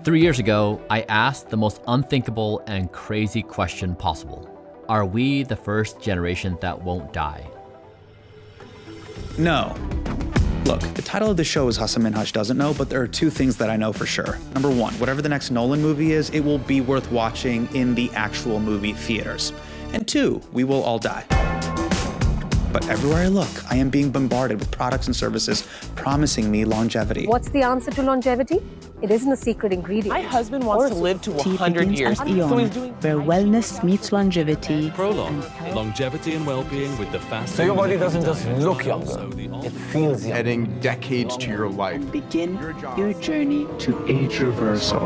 3 years ago, I asked the most unthinkable and crazy question possible. Are we the first generation that won't die? No. Look, the title of the show is Hasan Minhaj Doesn't Know, but there are two things that I know for sure. Number one, whatever the next Nolan movie is, it will be worth watching in the actual movie theaters. And two, we will all die. But everywhere I look, I am being bombarded with products and services promising me longevity. What's the answer to longevity? It isn't a secret ingredient. My husband wants to live to 100 years. Where wellness meets longevity. Prolong, longevity and well-being with the fast. So your body doesn't just look younger, it feels younger. Adding decades to your life. Begin your journey to age reversal.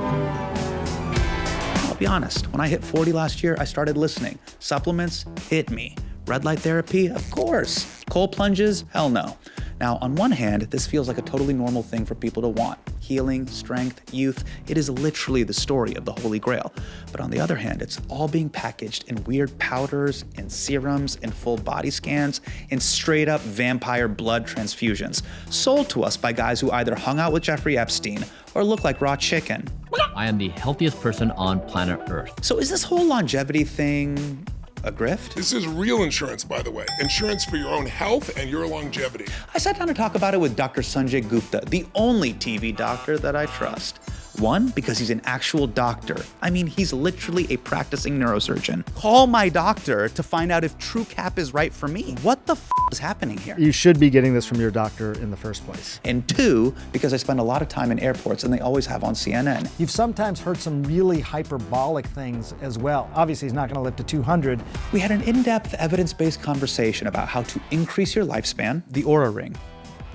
I'll be honest, when I hit 40 last year, I started listening. Supplements hit me. Red light therapy, of course. Cold plunges, hell no. Now, on one hand, this feels like a totally normal thing for people to want. Healing, strength, youth, it is literally the story of the Holy Grail. But on the other hand, it's all being packaged in weird powders, in serums, in full body scans, in straight up vampire blood transfusions, sold to us by guys who either hung out with Jeffrey Epstein or look like raw chicken. I am the healthiest person on planet Earth. So is this whole longevity thing a grift? This is real insurance, by the way. Insurance for your own health and your longevity. I sat down to talk about it with Dr. Sanjay Gupta, the only TV doctor that I trust. One, because he's an actual doctor. I mean, he's literally a practicing neurosurgeon. Call my doctor to find out if TrueCap is right for me. What the is happening here? You should be getting this from your doctor in the first place. And two, because I spend a lot of time in airports and they always have on CNN. You've sometimes heard some really hyperbolic things as well. Obviously, he's not going to live to 200. We had an in-depth, evidence-based conversation about how to increase your lifespan, the Oura Ring.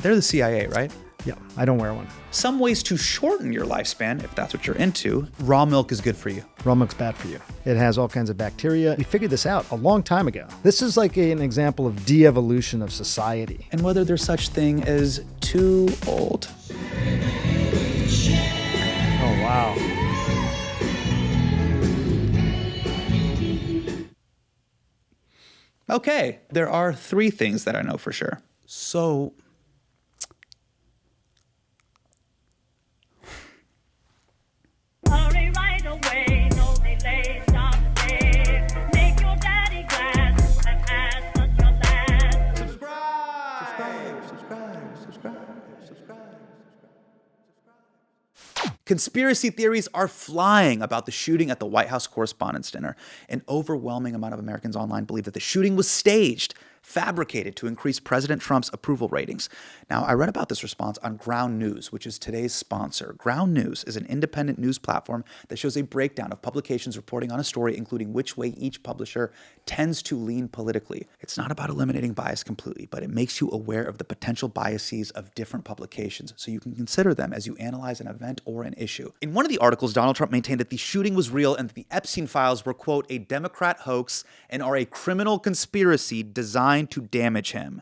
They're the CIA, right? Yeah, I don't wear one. Some ways to shorten your lifespan, if that's what you're into. Raw milk is good for you. Raw milk's bad for you. It has all kinds of bacteria. We figured this out a long time ago. This is like an example of de-evolution of society. And whether there's such thing as too old. Oh, wow. Okay, there are three things that I know for sure. So, hurry right away, no delay, stop today. Make your daddy glad you have had such a lad. subscribe. Conspiracy theories are flying about the shooting at the White House Correspondents' Dinner. An overwhelming amount of Americans online believe that the shooting was staged, fabricated to increase President Trump's approval ratings. Now, I read about this response on Ground News, which is today's sponsor. Ground News is an independent news platform that shows a breakdown of publications reporting on a story, including which way each publisher tends to lean politically. It's not about eliminating bias completely, but it makes you aware of the potential biases of different publications, so you can consider them as you analyze an event or an issue. In one of the articles, Donald Trump maintained that the shooting was real and that the Epstein files were, quote, a Democrat hoax and are a criminal conspiracy designed to damage him.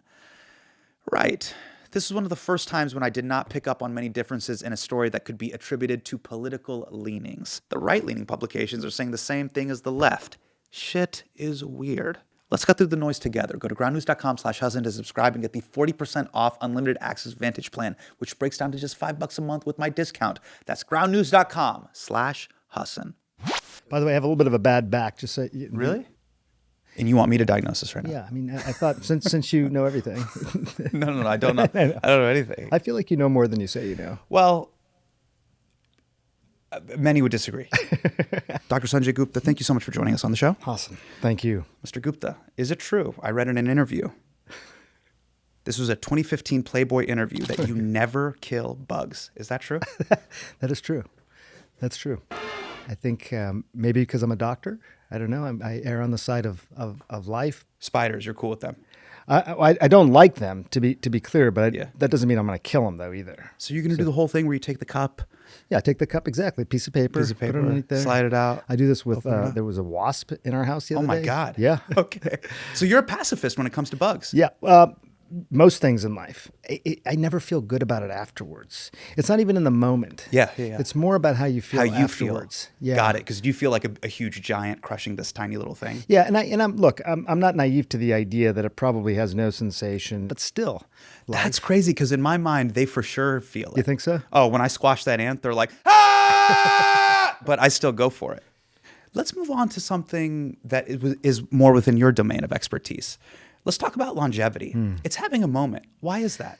Right. This is one of the first times when I did not pick up on many differences in a story that could be attributed to political leanings. The right-leaning publications are saying the same thing as the left. Shit is weird. Let's cut through the noise together. Go to groundnews.com/Hasan to subscribe and get the 40% off unlimited access Vantage plan, which breaks down to just $5 a month with my discount. That's groundnews.com/Hasan. By the way, I have a little bit of a bad back. Just so you, really? And you want me to diagnose this right now? Yeah, I mean, I thought since you know everything. No, I don't know. I don't know anything. I feel like you know more than you say you know. Well, many would disagree. Dr. Sanjay Gupta, thank you so much for joining us on the show. Awesome. Thank you. Mr. Gupta, is it true? I read in an interview. This was a 2015 Playboy interview that you never kill bugs. Is that true? That is true. That's true. I think maybe because I'm a doctor. I don't know. I err on the side of life. Spiders, you're cool with them? I don't like them, to be clear, but that doesn't mean I'm going to kill them, though, either. So you're going to do the whole thing where you take the cup? Yeah, take the cup, exactly. Piece of paper, put it underneath there. Slide it out. I do this with, there was a wasp in our house the other day. Oh, my God. Yeah. Okay. So you're a pacifist when it comes to bugs? Yeah. Most things in life, I never feel good about it afterwards. It's not even in the moment. Yeah. It's more about how you feel afterwards. Yeah. Got it. Because you feel like a huge giant crushing this tiny little thing. Yeah, I'm not naive to the idea that it probably has no sensation, but still. That's crazy because in my mind, they for sure feel it. You think so? Oh, when I squash that ant, they're like, ah! but I still go for it. Let's move on to something that is more within your domain of expertise. Let's talk about longevity. It's having a moment. Why is that?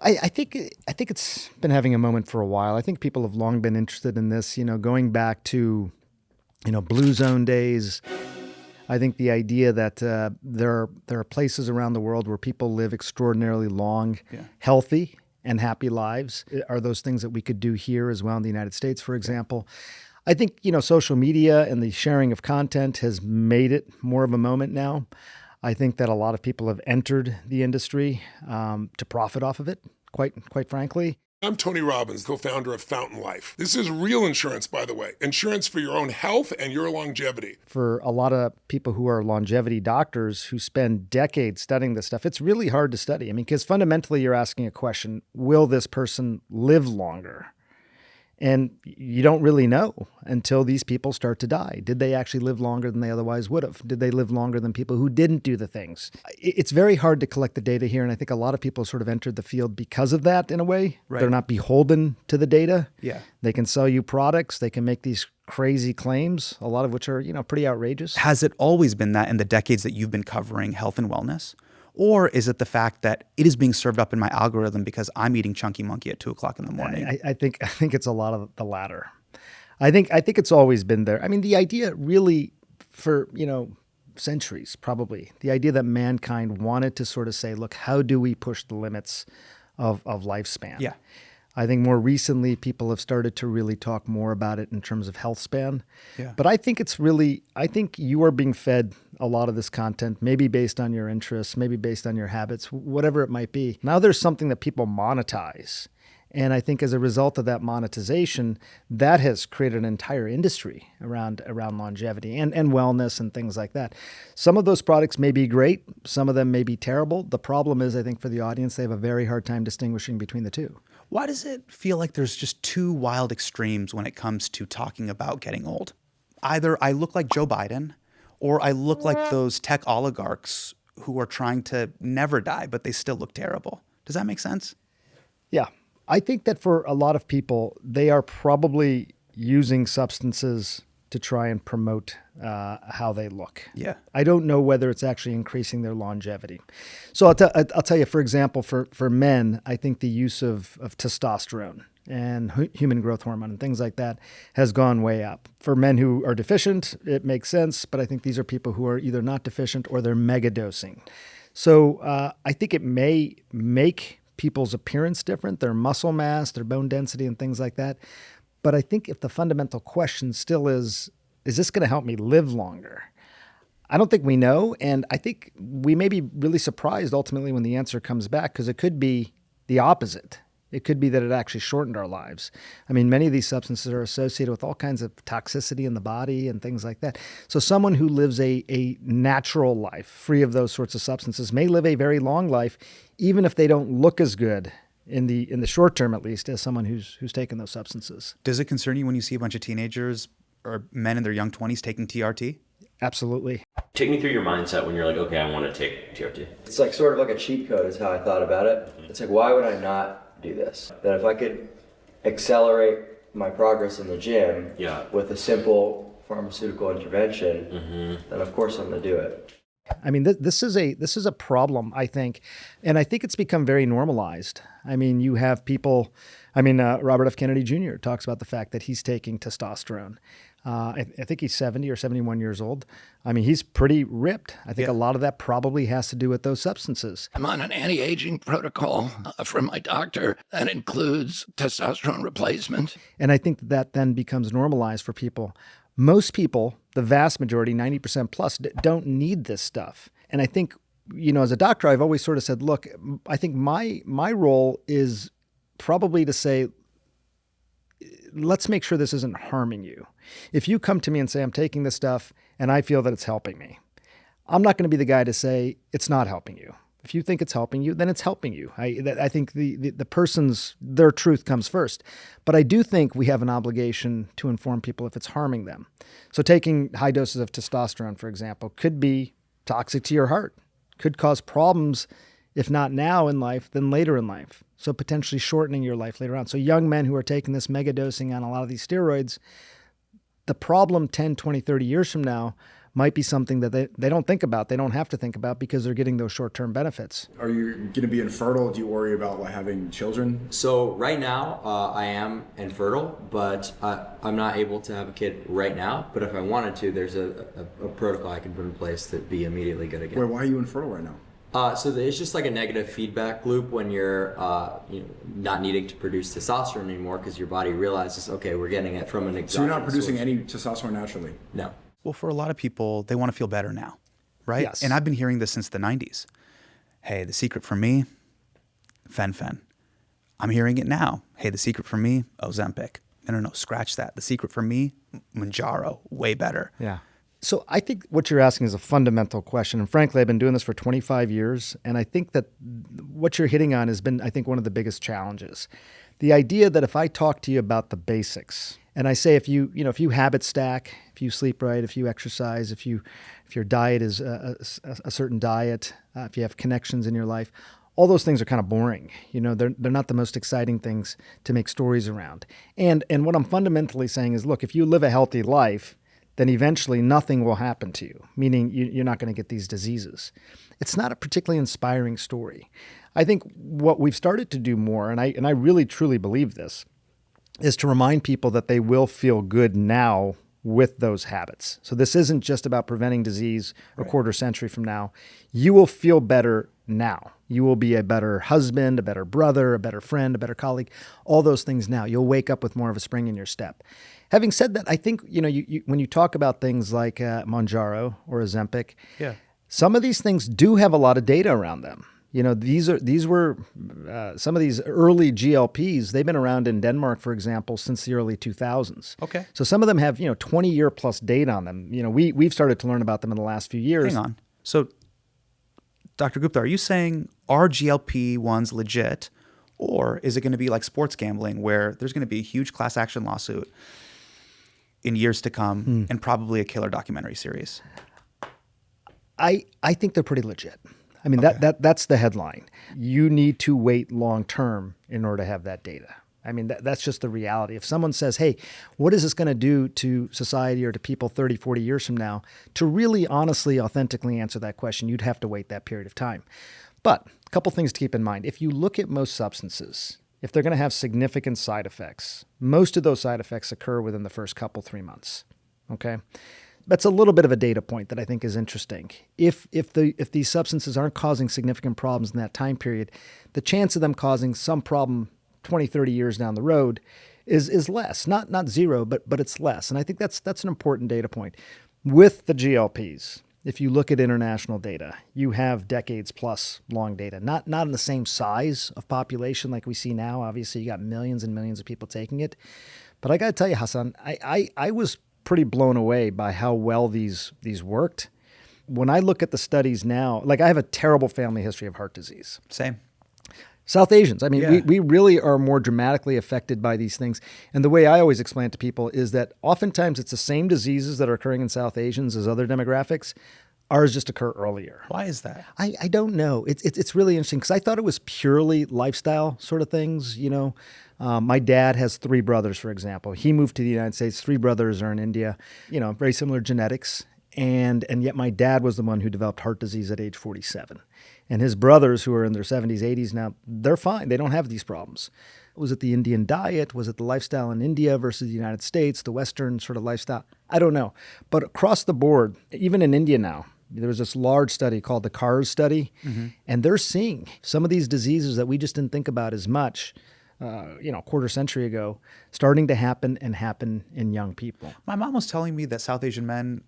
I think it's been having a moment for a while. I think people have long been interested in this, going back to, Blue Zone days. I think the idea that there are places around the world where people live extraordinarily long, healthy, and happy lives are those things that we could do here as well in the United States, for example. I think, social media and the sharing of content has made it more of a moment now. I think that a lot of people have entered the industry to profit off of it, quite frankly. I'm Tony Robbins, co-founder of Fountain Life. This is real insurance, by the way. Insurance for your own health and your longevity. For a lot of people who are longevity doctors who spend decades studying this stuff, it's really hard to study. I mean, because fundamentally you're asking a question, will this person live longer? And you don't really know until these people start to die. Did they actually live longer than they otherwise would have? Did they live longer than people who didn't do the things? It's very hard to collect the data here, and I think a lot of people sort of entered the field because of that in a way. Right. They're not beholden to the data. Yeah. They can sell you products. They can make these crazy claims, a lot of which are, pretty outrageous. Has it always been that in the decades that you've been covering health and wellness? Or is it the fact that it is being served up in my algorithm because I'm eating Chunky Monkey at 2:00 in the morning? I think it's a lot of the latter. I think it's always been there. I mean, the idea really for, centuries probably, the idea that mankind wanted to sort of say, look, how do we push the limits of lifespan? Yeah. I think more recently people have started to really talk more about it in terms of health span. Yeah. But I think I think you are being fed a lot of this content, maybe based on your interests, maybe based on your habits, whatever it might be. Now there's something that people monetize. And I think as a result of that monetization, that has created an entire industry around longevity and wellness and things like that. Some of those products may be great. Some of them may be terrible. The problem is, I think for the audience, they have a very hard time distinguishing between the two. Why does it feel like there's just two wild extremes when it comes to talking about getting old? Either I look like Joe Biden or I look like those tech oligarchs who are trying to never die, but they still look terrible. Does that make sense? Yeah. I think that for a lot of people, they are probably using substances to try and promote how they look. Yeah. I don't know whether it's actually increasing their longevity. So I'll tell you, for example, for men, I think the use of testosterone and human growth hormone and things like that has gone way up. For men who are deficient, it makes sense, but I think these are people who are either not deficient or they're mega dosing. So I think it may make people's appearance different, their muscle mass, their bone density, and things like that. But I think if the fundamental question still is this going to help me live longer? I don't think we know. And I think we may be really surprised ultimately when the answer comes back, because it could be the opposite. It could be that it actually shortened our lives. I mean, many of these substances are associated with all kinds of toxicity in the body and things like that. So someone who lives a natural life, free of those sorts of substances, may live a very long life, even if they don't look as good in the short term, at least, as someone who's taken those substances. Does it concern you when you see a bunch of teenagers or men in their young 20s taking TRT? Absolutely. Take me through your mindset when you're like, okay, I want to take TRT. It's like sort of like a cheat code is how I thought about it. It's like, why would I not do this? That if I could accelerate my progress in the gym with a simple pharmaceutical intervention, then of course I'm going to do it. I mean, this is a problem, I think, and I think it's become very normalized. I mean, you have people. I mean, Robert F. Kennedy Jr. talks about the fact that he's taking testosterone. I think he's 70 or 71 years old. I mean, he's pretty ripped. I think a lot of that probably has to do with those substances. I'm on an anti-aging protocol from my doctor that includes testosterone replacement. And I think that then becomes normalized for people. Most people, the vast majority, 90% plus, don't need this stuff. And I think, as a doctor, I've always sort of said, look, I think my role is probably to say, let's make sure this isn't harming you. If you come to me and say, I'm taking this stuff and I feel that it's helping me, I'm not going to be the guy to say it's not helping you. If you think it's helping you, then it's helping you. I think the person's, their truth comes first. But I do think we have an obligation to inform people if it's harming them. So taking high doses of testosterone, for example, could be toxic to your heart, could cause problems, if not now in life, then later in life. So potentially shortening your life later on. So young men who are taking this mega dosing on a lot of these steroids, the problem 10, 20, 30 years from now might be something that they don't think about. They don't have to think about because they're getting those short-term benefits. Are you going to be infertile? Do you worry about having children? So right now, I am infertile, but I'm not able to have a kid right now. But if I wanted to, there's a protocol I can put in place to be immediately good again. Why are you infertile right now? So it's just like a negative feedback loop when you're not needing to produce testosterone anymore because your body realizes, okay, we're getting it from an exogenous So you're not producing source. any testosterone naturally? No. Well, for a lot of people, they want to feel better now, right? Yes. And I've been hearing this since the 90s. Hey, the secret for me, Fen. I'm hearing it now. Hey, the secret for me, Ozempic. No, scratch that. The secret for me, Mounjaro, way better. Yeah. So I think what you're asking is a fundamental question. And frankly, I've been doing this for 25 years. And I think that what you're hitting on has been, I think, one of the biggest challenges. The idea that if I talk to you about the basics, and I say if you habit stack, if you sleep right, if you exercise, if your diet is a certain diet, if you have connections in your life, all those things are kind of boring. They're not the most exciting things to make stories around. And what I'm fundamentally saying is, look, if you live a healthy life, then eventually nothing will happen to you, meaning you're not going to get these diseases. It's not a particularly inspiring story. I think what we've started to do more, and I really truly believe this, is to remind people that they will feel good now with those habits. So this isn't just about preventing disease a quarter century from now. You will feel better now. You will be a better husband, a better brother, a better friend, a better colleague, all those things now. You'll wake up with more of a spring in your step. Having said that, I think, you when you talk about things like Mounjaro or Ozempic, some of these things do have a lot of data around them. These were some of these early GLPs. They've been around in Denmark, for example, since the early 2000s. Okay. So some of them have 20-year plus data on them. We've started to learn about them in the last few years. Hang on. So, Dr. Gupta, are you saying are GLP-1s legit, or is it going to be like sports gambling where there's going to be a huge class action lawsuit in years to come and probably a killer documentary series? I think they're pretty legit. I mean, that's the headline. You need to wait long term in order to have that data. I mean, that's just the reality. If someone says, hey, what is this going to do to society or to people 30, 40 years from now? To really honestly, authentically answer that question, you'd have to wait that period of time. But a couple things to keep in mind. If you look at most substances, if they're going to have significant side effects, most of those side effects occur within the first 3 months. Okay? That's a little bit of a data point that I think is interesting. If these substances aren't causing significant problems in that time period, the chance of them causing some problem 20, 30 years down the road is less. Not zero, but it's less. And I think that's an important data point. With the GLPs, if you look at international data, you have decades plus long data. Not in the same size of population like we see now. Obviously, you got millions and millions of people taking it. But I got to tell you, Hasan, I was pretty blown away by how well these worked. When I look at the studies now, like I have a terrible family history of heart disease. Same. South Asians. I mean, we really are more dramatically affected by these things. And the way I always explain it to people is that oftentimes it's the same diseases that are occurring in South Asians as other demographics. Ours just occur earlier. Why is that? I don't know. It's really interesting because I thought it was purely lifestyle sort of things, My dad has 3 brothers, for example. He moved to the United States. 3 brothers are in India, very similar genetics. And yet my dad was the one who developed heart disease at age 47. And his brothers, who are in their 70s, 80s now, they're fine. They don't have these problems. Was it the Indian diet? Was it the lifestyle in India versus the United States, the Western sort of lifestyle? I don't know. But across the board, even in India now, there was this large study called the CARS study, and they're seeing some of these diseases that we just didn't think about as much, a quarter century ago, starting to happen in young people. My mom was telling me that South Asian men,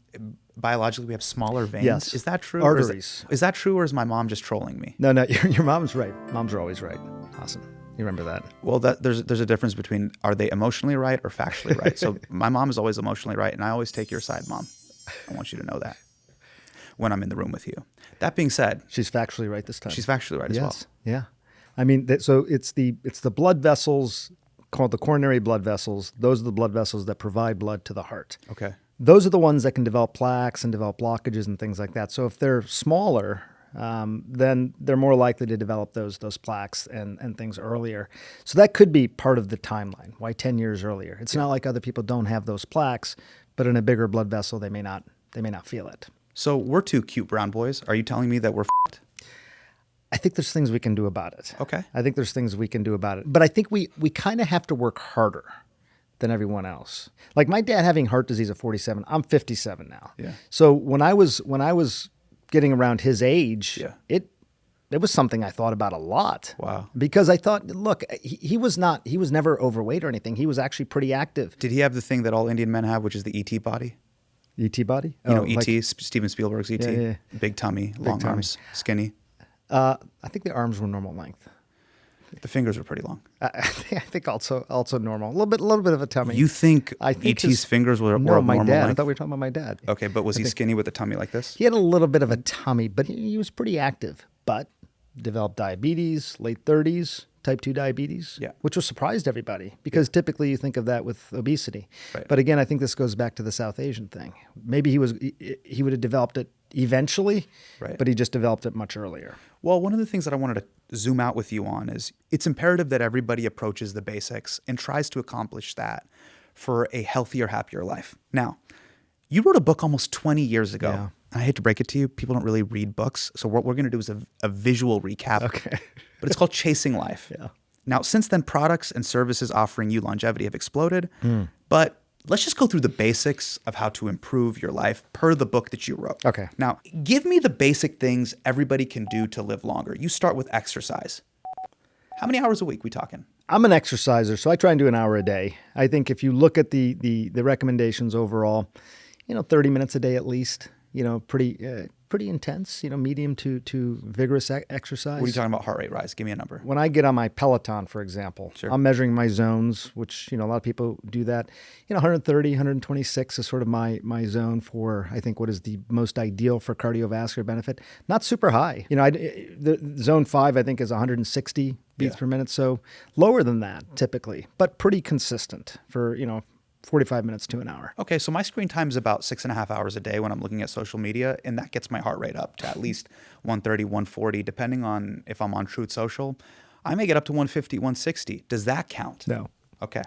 biologically, we have smaller veins. Yes. Is that true? Arteries. Is that true, or is my mom just trolling me? No, your mom's right. Moms are always right. Awesome. You remember that? Well, there's a difference between are they emotionally right or factually right. So my mom is always emotionally right, and I always take your side, Mom. I want you to know that when I'm in the room with you. That being said, she's factually right this time. She's factually right as well. Yeah. I mean, so it's the blood vessels called the coronary blood vessels. Those are the blood vessels that provide blood to the heart. Okay. Those are the ones that can develop plaques and develop blockages and things like that. So if they're smaller, then they're more likely to develop those plaques and things earlier. So that could be part of the timeline. Why 10 years earlier? It's not like other people don't have those plaques, but in a bigger blood vessel, they may not feel it. So we're two cute brown boys. Are you telling me that we're f***ed? I think there's things we can do about it. Okay. I think there's things we can do about it. But I think we kind of have to work harder than everyone else. Like my dad having heart disease at 47, I'm 57 now. Yeah. So when I was getting around his age, it was something I thought about a lot. Wow. Because I thought, look, he was never overweight or anything. He was actually pretty active. Did he have the thing that all Indian men have, which is the ET body? ET body? You know, E.T., Steven Spielberg's E.T.? Yeah. Big tummy, long arms, skinny. I think the arms were normal length. The fingers were pretty long. I think also normal. A little bit of a tummy. You think E.T.'s fingers were no, of my normal dad. length? I thought we were talking about my dad. Okay, but was he skinny with a tummy like this? He had a little bit of a tummy, but he was pretty active. But developed diabetes, late 30s, type 2 diabetes, which was surprised everybody because typically you think of that with obesity. Right. But again, I think this goes back to the South Asian thing. Maybe he would have developed it eventually, but he just developed it much earlier. Well, one of the things that I wanted to zoom out with you on is it's imperative that everybody approaches the basics and tries to accomplish that for a healthier, happier life. Now, you wrote a book almost 20 years ago. Yeah. And I hate to break it to you, people don't really read books. So what we're going to do is a visual recap. Okay. But it's called Chasing Life. Yeah. Now, since then, products and services offering you longevity have exploded. But let's just go through the basics of how to improve your life per the book that you wrote. Okay. Now, give me the basic things everybody can do to live longer. You start with exercise. How many hours a week we talking? I'm an exerciser, so I try and do an hour a day. I think if you look at the recommendations overall, 30 minutes a day at least, pretty intense, medium to vigorous exercise. What are you talking about heart rate rise? Give me a number. When I get on my Peloton, for example, I'm measuring my zones, which, a lot of people do that. 130, 126 is sort of my zone for, I think, what is the most ideal for cardiovascular benefit. Not super high. The zone 5, I think, is 160 beats per minute. So lower than that typically, but pretty consistent for, 45 minutes to an hour. Okay, so my screen time is about 6.5 hours a day when I'm looking at social media, and that gets my heart rate up to at least 130, 140, depending on if I'm on Truth Social. I may get up to 150, 160. Does that count? No. Okay.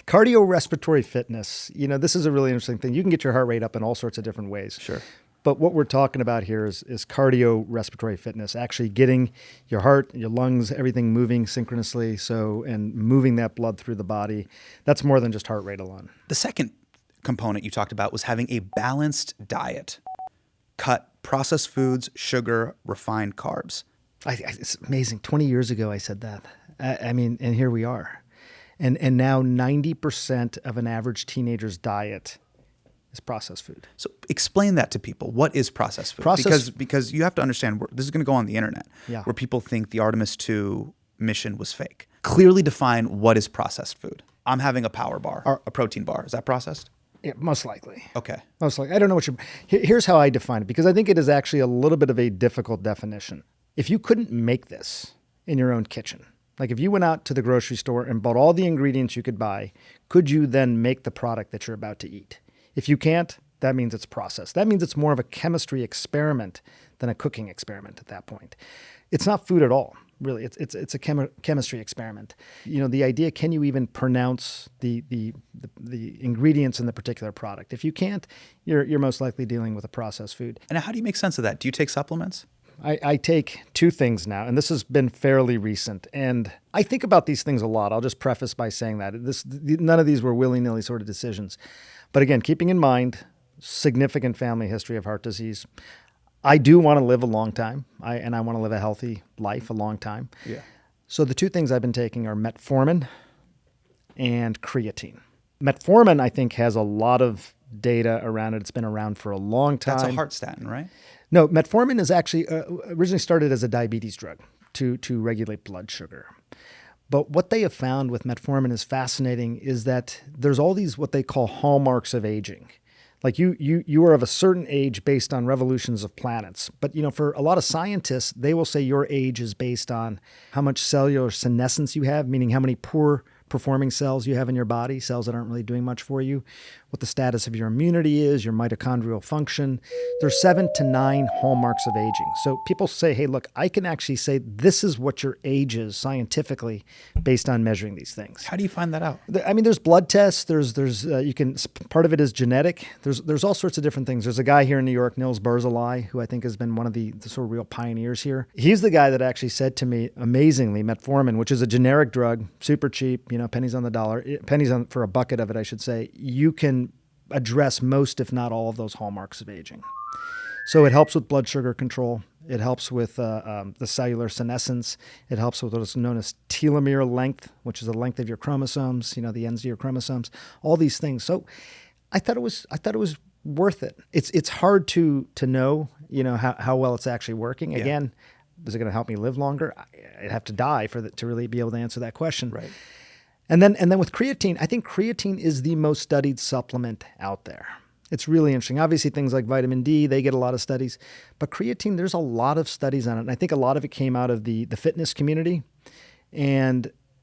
Cardiorespiratory fitness, this is a really interesting thing. You can get your heart rate up in all sorts of different ways. Sure. But what we're talking about here is cardiorespiratory fitness, actually getting your heart, your lungs, everything moving synchronously, and moving that blood through the body. That's more than just heart rate alone. The second component you talked about was having a balanced diet. Cut processed foods, sugar, refined carbs. It's amazing. 20 years ago, I said that. And here we are. And now 90% of an average teenager's diet is processed food. So explain that to people. What is processed food? Because you have to understand, this is going to go on the internet, where people think the Artemis II mission was fake. Clearly define what is processed food. I'm having a power bar, a protein bar. Is that processed? Yeah, most likely. Okay. Most likely. I don't know what here's how I define it, because I think it is actually a little bit of a difficult definition. If you couldn't make this in your own kitchen, like if you went out to the grocery store and bought all the ingredients you could buy, could you then make the product that you're about to eat? If you can't, that means it's processed. That means it's more of a chemistry experiment than a cooking experiment at that point. It's not food at all, really. It's a chemistry experiment. The idea, can you even pronounce the ingredients in the particular product? If you can't, you're most likely dealing with a processed food. And how do you make sense of that? Do you take supplements? I take two things now, and this has been fairly recent. And I think about these things a lot. I'll just preface by saying that none of these were willy-nilly sort of decisions. But again, keeping in mind significant family history of heart disease, I do want to live a long time, and I want to live a healthy life a long time. Yeah. So the two things I've been taking are metformin and creatine. Metformin, I think, has a lot of data around it. It's been around for a long time. That's a heart statin, right? No, metformin is actually originally started as a diabetes drug to regulate blood sugar. But what they have found with metformin is fascinating is that there's all these what they call hallmarks of aging. Like you are of a certain age based on revolutions of planets. But for a lot of scientists, they will say your age is based on how much cellular senescence you have, meaning how many poor performing cells you have in your body, cells that aren't really doing much for you. what the status of your immunity is, your mitochondrial function. There's 7 to 9 hallmarks of aging. So people say, hey, look, I can actually say this is what your age is scientifically based on measuring these things. How do you find that out? I mean, there's blood tests. Part of it is genetic. There's all sorts of different things. There's a guy here in New York, Nils Barzilai, who I think has been one of the sort of real pioneers here. He's the guy that actually said to me, amazingly, metformin, which is a generic drug, super cheap, pennies on the dollar, for a bucket of it, I should say, you can address most, if not all, of those hallmarks of aging. So it helps with blood sugar control. It helps with the cellular senescence. It helps with what's known as telomere length, which is the length of your chromosomes, the ends of your chromosomes, all these things. So I thought it was worth it. It's hard to know, how well it's actually working. Yeah. Again, is it going to help me live longer? I'd have to die to really be able to answer that question. Right. And then with creatine, I think creatine is the most studied supplement out there. It's really interesting. Obviously, things like vitamin D, they get a lot of studies. But creatine, there's a lot of studies on it. And I think a lot of it came out of the fitness community.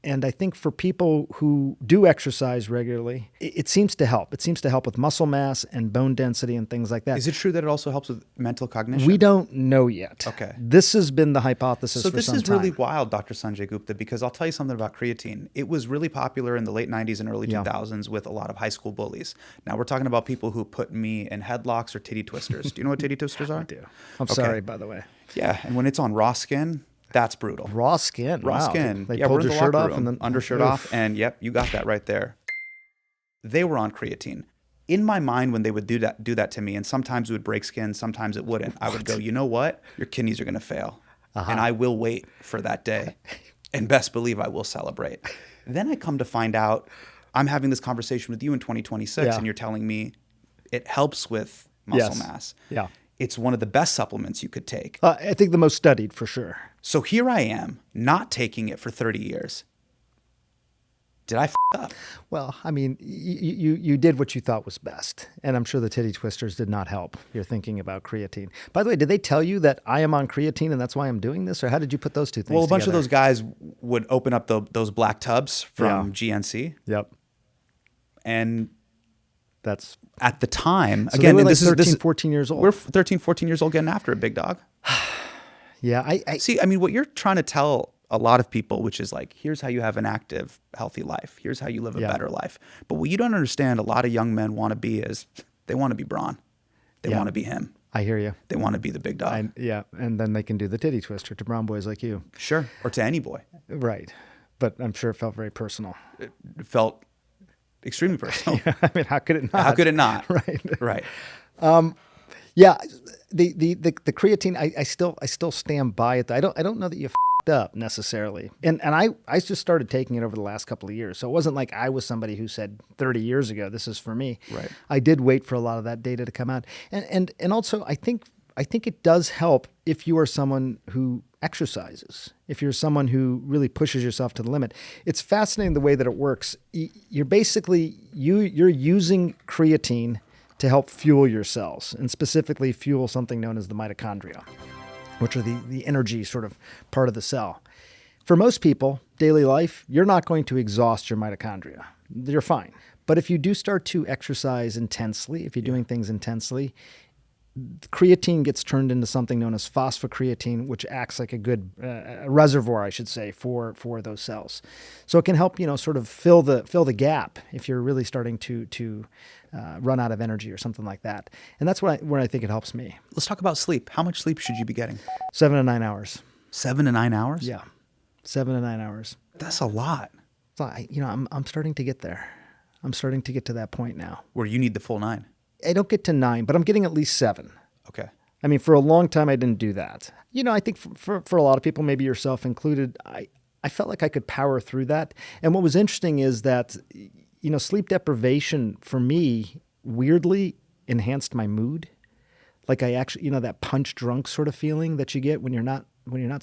And I think for people who do exercise regularly, it seems to help. It seems to help with muscle mass and bone density and things like that. Is it true that it also helps with mental cognition? We don't know yet. Okay. This has been the hypothesis for some time. So this is really wild, Dr. Sanjay Gupta, because I'll tell you something about creatine. It was really popular in the late 90s and early 2000s with a lot of high school bullies. Now we're talking about people who put me in headlocks or titty twisters. Do you know what titty twisters are? I do. I'm sorry, by the way. Yeah, and when it's on raw skin, that's brutal. Raw skin. Raw skin. They pulled your shirt off and then undershirt off, and yep, you got that right there. They were on creatine. In my mind, when they would do that to me, and sometimes it would break skin, sometimes it wouldn't. I would go, you know what? Your kidneys are going to fail, and I will wait for that day, and best believe I will celebrate. Then I come to find out, I'm having this conversation with you in 2026, and you're telling me it helps with muscle mass. Yeah. It's one of the best supplements you could take. I think the most studied for sure. So here I am, not taking it for 30 years. Did I f*** up? Well, I mean, you did what you thought was best. And I'm sure the titty twisters did not help. You're thinking about creatine. By the way, did they tell you that I am on creatine and that's why I'm doing this? Or how did you put those two things Well, a bunch together? of those guys would open up those black tubs from GNC. Yep. And that's at the time, so again, they were like this 13, is 14 years old. We're 13, 14 years old getting after it, big dog. Yeah. I see, I mean, what you're trying to tell a lot of people, which is like, here's how you have an active, healthy life. Here's how you live a better life. But what you don't understand, a lot of young men want to be is they want to be Braun. They want to be him. I hear you. They want to be the big dog. And then they can do the titty twister to brown boys like you. Sure. Or to any boy. Right. But I'm sure it felt very personal. It felt extremely personal. I mean, how could it not? How could it not? Right. Right. Yeah. The creatine, I still stand by it. I don't know that you f***ed up necessarily. And I just started taking it over the last couple of years. So it wasn't like I was somebody who said 30 years ago, this is for me. Right. I did wait for a lot of that data to come out. And also I think it does help if you are someone who exercises, if you're someone who really pushes yourself to the limit. It's fascinating the way that it works. You're basically, you're using creatine to help fuel your cells, and specifically fuel something known as the mitochondria, which are the energy sort of part of the cell. For most people, daily life, you're not going to exhaust your mitochondria. You're fine. But if you do start to exercise intensely, if you're doing things intensely, creatine gets turned into something known as phosphocreatine, which acts like a good reservoir, I should say, for those cells. So it can help, sort of fill the gap if you're really starting to run out of energy or something like that. And that's where I think it helps me. Let's talk about sleep. How much sleep should you be getting? 7 to 9 hours. 7 to 9 hours? Yeah, 7 to 9 hours. That's a lot. So I'm starting to get there. I'm starting to get to that point now where you need the full 9. I don't get to 9, but I'm getting at least 7. Okay. I mean, for a long time, I didn't do that. I think for a lot of people, maybe yourself included, I felt like I could power through that. And what was interesting is that, sleep deprivation for me weirdly enhanced my mood. Like I actually, that punch drunk sort of feeling that you get when you're not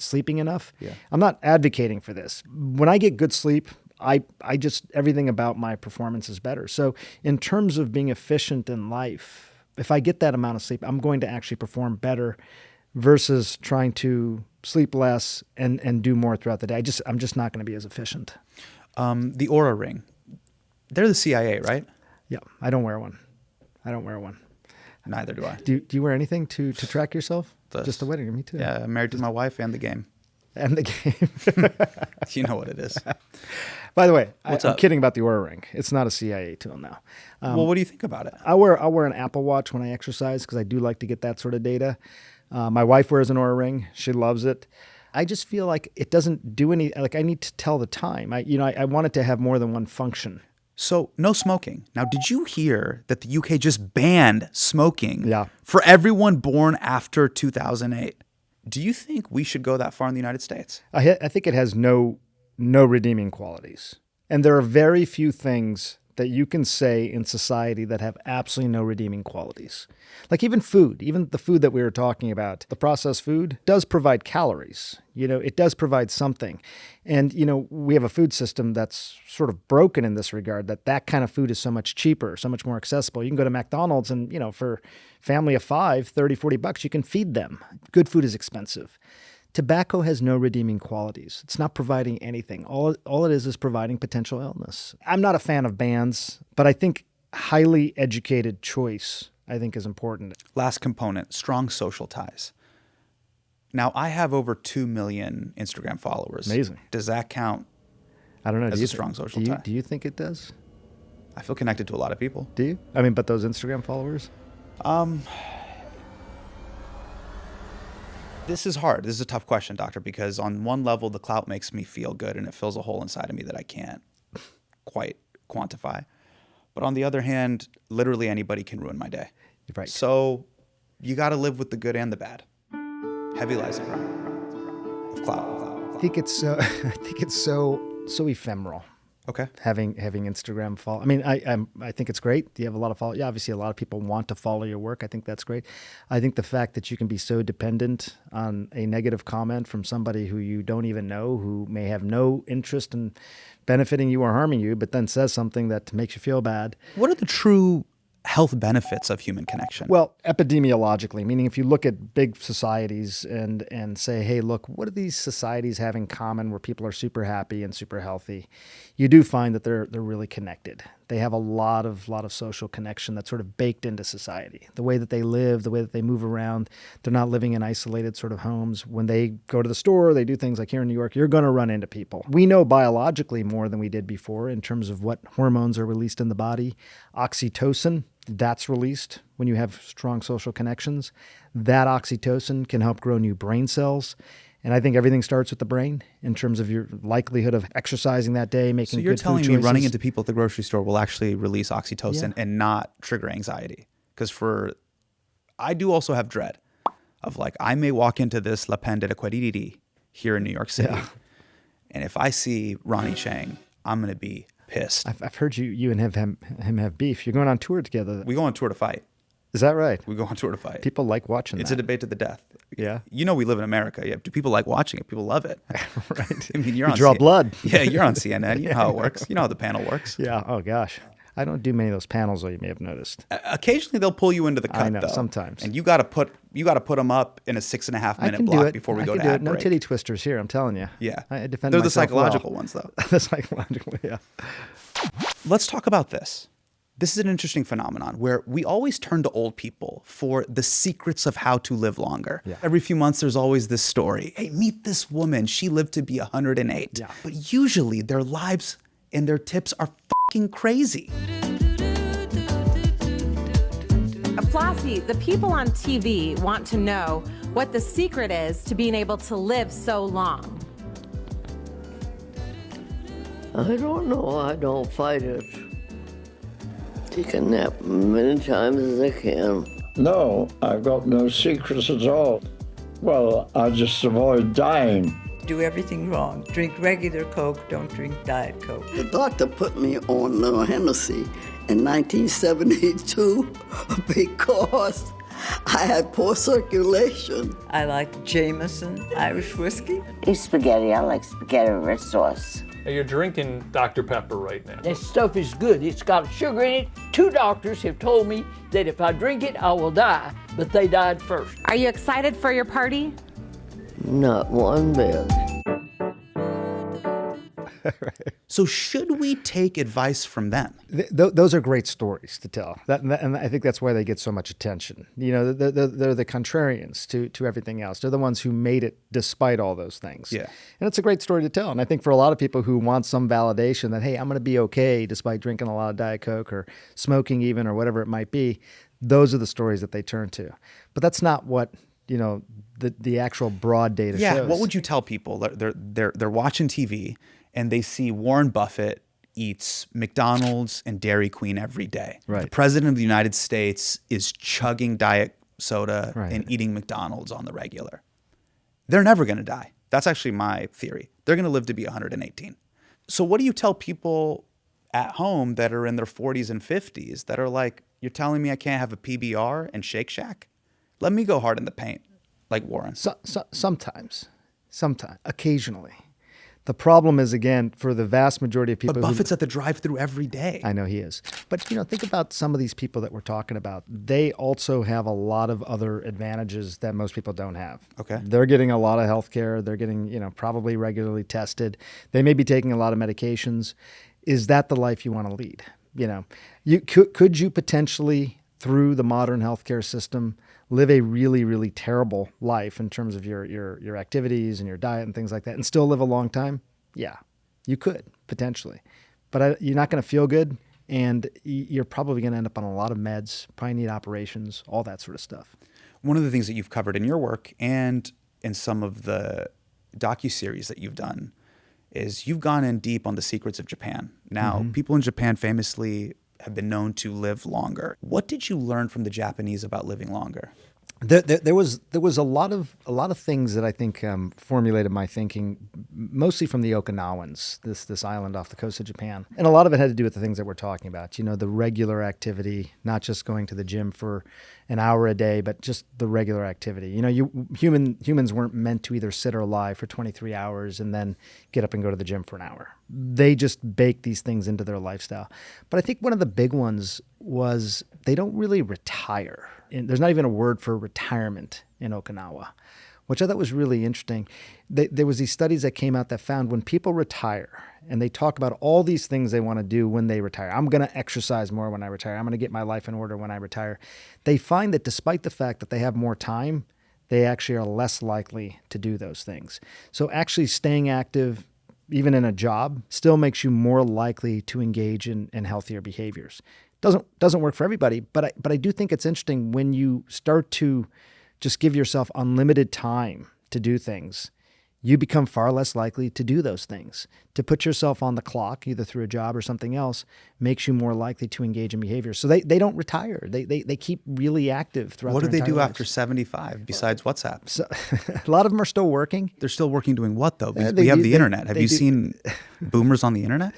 sleeping enough. Yeah. I'm not advocating for this. When I get good sleep, I just, everything about my performance is better. So in terms of being efficient in life, if I get that amount of sleep, I'm going to actually perform better versus trying to sleep less and do more throughout the day. I'm just not going to be as efficient. The Aura Ring, they're the CIA, right? Yeah, I don't wear one. Neither do I. Do you wear anything to track yourself? Just the wedding, me too. Yeah, I'm married to my wife and the game. And the game. You know what it is. By the way, I'm up? kidding about the Oura Ring. It's not a CIA tool now. Well, what do you think about it? I'll wear an Apple Watch when I exercise because I do like to get that sort of data. My wife wears an Oura Ring. She loves it. I just feel like it doesn't do any, like I need to tell the time. I want it to have more than one function. So no smoking. Now, did you hear that the UK just banned smoking for everyone born after 2008? Do you think we should go that far in the United States? I think it has no redeeming qualities. And there are very few things that you can say in society that have absolutely no redeeming qualities. Like even food, even the food that we were talking about, the processed food does provide calories. It does provide something. And, we have a food system that's sort of broken in this regard, that kind of food is so much cheaper, so much more accessible. You can go to McDonald's and, for family of 5, $30, $40, you can feed them. Good food is expensive. Tobacco has no redeeming qualities. It's not providing anything. All it is providing potential illness. I'm not a fan of bans, but I think highly educated choice, I think, is important. Last component, strong social ties. Now, I have over 2 million Instagram followers. Amazing. Does that count I don't know. as a strong social tie? Do you think it does? I feel connected to a lot of people. Do you? I mean, but those Instagram followers? This is hard. This is a tough question, doctor, because on one level, the clout makes me feel good and it fills a hole inside of me that I can't quite quantify. But on the other hand, literally anybody can ruin my day. Right. So you got to live with the good and the bad. Heavy lies of clout. I think it's so ephemeral. Okay. Having Instagram follow. I mean, I think it's great. You have a lot of follow. Yeah, obviously a lot of people want to follow your work. I think that's great. I think the fact that you can be so dependent on a negative comment from somebody who you don't even know, who may have no interest in benefiting you or harming you, but then says something that makes you feel bad. What are the true health benefits of human connection? Well, epidemiologically, meaning if you look at big societies and say, hey, look, what do these societies have in common where people are super happy and super healthy? You do find that they're really connected. They have a lot of social connection that's sort of baked into society. The way that they live, the way that they move around, they're not living in isolated sort of homes. When they go to the store, they do things like here in New York, you're going to run into people. We know biologically more than we did before in terms of what hormones are released in the body. Oxytocin, that's released when you have strong social connections. That oxytocin can help grow new brain cells. And I think everything starts with the brain in terms of your likelihood of exercising that day, making good food choices. So you're telling me running into people at the grocery store will actually release oxytocin and not trigger anxiety? Because I do also have dread of I may walk into this La Pen de la Queridity here in New York City. Yeah. And if I see Ronnie Chang, I'm going to be pissed. I've heard you and him have beef. You're going on tour together. We go on tour to fight. Is that right? We go on tour to fight. People like watching It's a debate to the death. Yeah. We live in America. Yeah. Do people like watching it? People love it. Right. I mean, you draw blood. Yeah, you're on CNN. You know how it works. You know how the panel works. Yeah. Oh, gosh. I don't do many of those panels, though, you may have noticed. Occasionally, they'll pull you into the cut, I know, though. sometimes. And you got to put them up in a 6.5 minute block before we go to ad break. No titty twisters here, I'm telling you. Yeah. I defend They're the myself psychological ones, though. The psychological, yeah. Let's talk about this. This is an interesting phenomenon where we always turn to old people for the secrets of how to live longer. Yeah. Every few months, there's always this story. Hey, meet this woman. She lived to be 108. Yeah. But usually their lives and their tips are fucking crazy. Flossie, the people on TV want to know what the secret is to being able to live so long. I don't know. I don't fight it. Take a nap many times as I can. No, I've got no secrets at all. Well, I just avoid dying. Do everything wrong. Drink regular Coke, don't drink Diet Coke. The doctor put me on Little Hennessy in 1972 because I had poor circulation. I like Jameson, Irish whiskey. Eat spaghetti. I like spaghetti with red sauce. You're drinking Dr. Pepper right now. That stuff is good. It's got sugar in it. 2 doctors have told me that if I drink it, I will die, but they died first. Are you excited for your party? Not one bit. So should we take advice from them? Those are great stories to tell. And I think that's why they get so much attention. You know, they're the contrarians to everything else. They're the ones who made it despite all those things. Yeah. And it's a great story to tell. And I think for a lot of people who want some validation that, hey, I'm going to be okay despite drinking a lot of Diet Coke or smoking even or whatever it might be, those are the stories that they turn to. But that's not what, you know, the actual broad data shows. Yeah, what would you tell people? They're watching TV and they see Warren Buffett eats McDonald's and Dairy Queen every day. Right. The president of the United States is chugging diet soda and eating McDonald's on the regular. They're never going to die. That's actually my theory. They're going to live to be 118. So what do you tell people at home that are in their 40s and 50s that are like, you're telling me I can't have a PBR and Shake Shack? Let me go hard in the paint, like Warren. Sometimes, occasionally. The problem is, again, for the vast majority of people. But Buffett's at the drive-thru every day. I know he is. But, you know, think about some of these people that we're talking about. They also have a lot of other advantages that most people don't have. Okay. They're getting a lot of health care. They're getting, you know, probably regularly tested. They may be taking a lot of medications. Is that the life you want to lead? You know, could you potentially, through the modern healthcare system, live a really, really terrible life in terms of your activities and your diet and things like that and still live a long time? Yeah, you could potentially, but you're not going to feel good, and you're probably going to end up on a lot of meds, probably need operations, all that sort of stuff. One of the things that you've covered in your work and in some of the docuseries that you've done is you've gone in deep on the secrets of Japan. Now, people in Japan famously have been known to live longer. What did you learn from the Japanese about living longer? There was a lot of things that I think formulated my thinking, mostly from the Okinawans, this island off the coast of Japan, and a lot of it had to do with the things that we're talking about. You know, the regular activity, not just going to the gym for an hour a day, but just the regular activity. You know, humans weren't meant to either sit or lie for 23 hours and then get up and go to the gym for an hour. They just bake these things into their lifestyle. But I think one of the big ones was they don't really retire. And there's not even a word for retirement in Okinawa, which I thought was really interesting. There was these studies that came out that found when people retire and they talk about all these things they want to do when they retire. I'm going to exercise more when I retire. I'm going to get my life in order when I retire. They find that despite the fact that they have more time, they actually are less likely to do those things. So actually staying active, even in a job, still makes you more likely to engage in healthier behaviors. Doesn't work for everybody, but I do think it's interesting when you start to just give yourself unlimited time to do things, you become far less likely to do those things. To put yourself on the clock, either through a job or something else, makes you more likely to engage in behavior. So they don't retire. They keep really active throughout What their do they do entire after lives. 75 besides WhatsApp? So, a lot of them are still working. They're still working doing what, though? Because They we have do- the they- internet. Have they you do- seen boomers on the internet?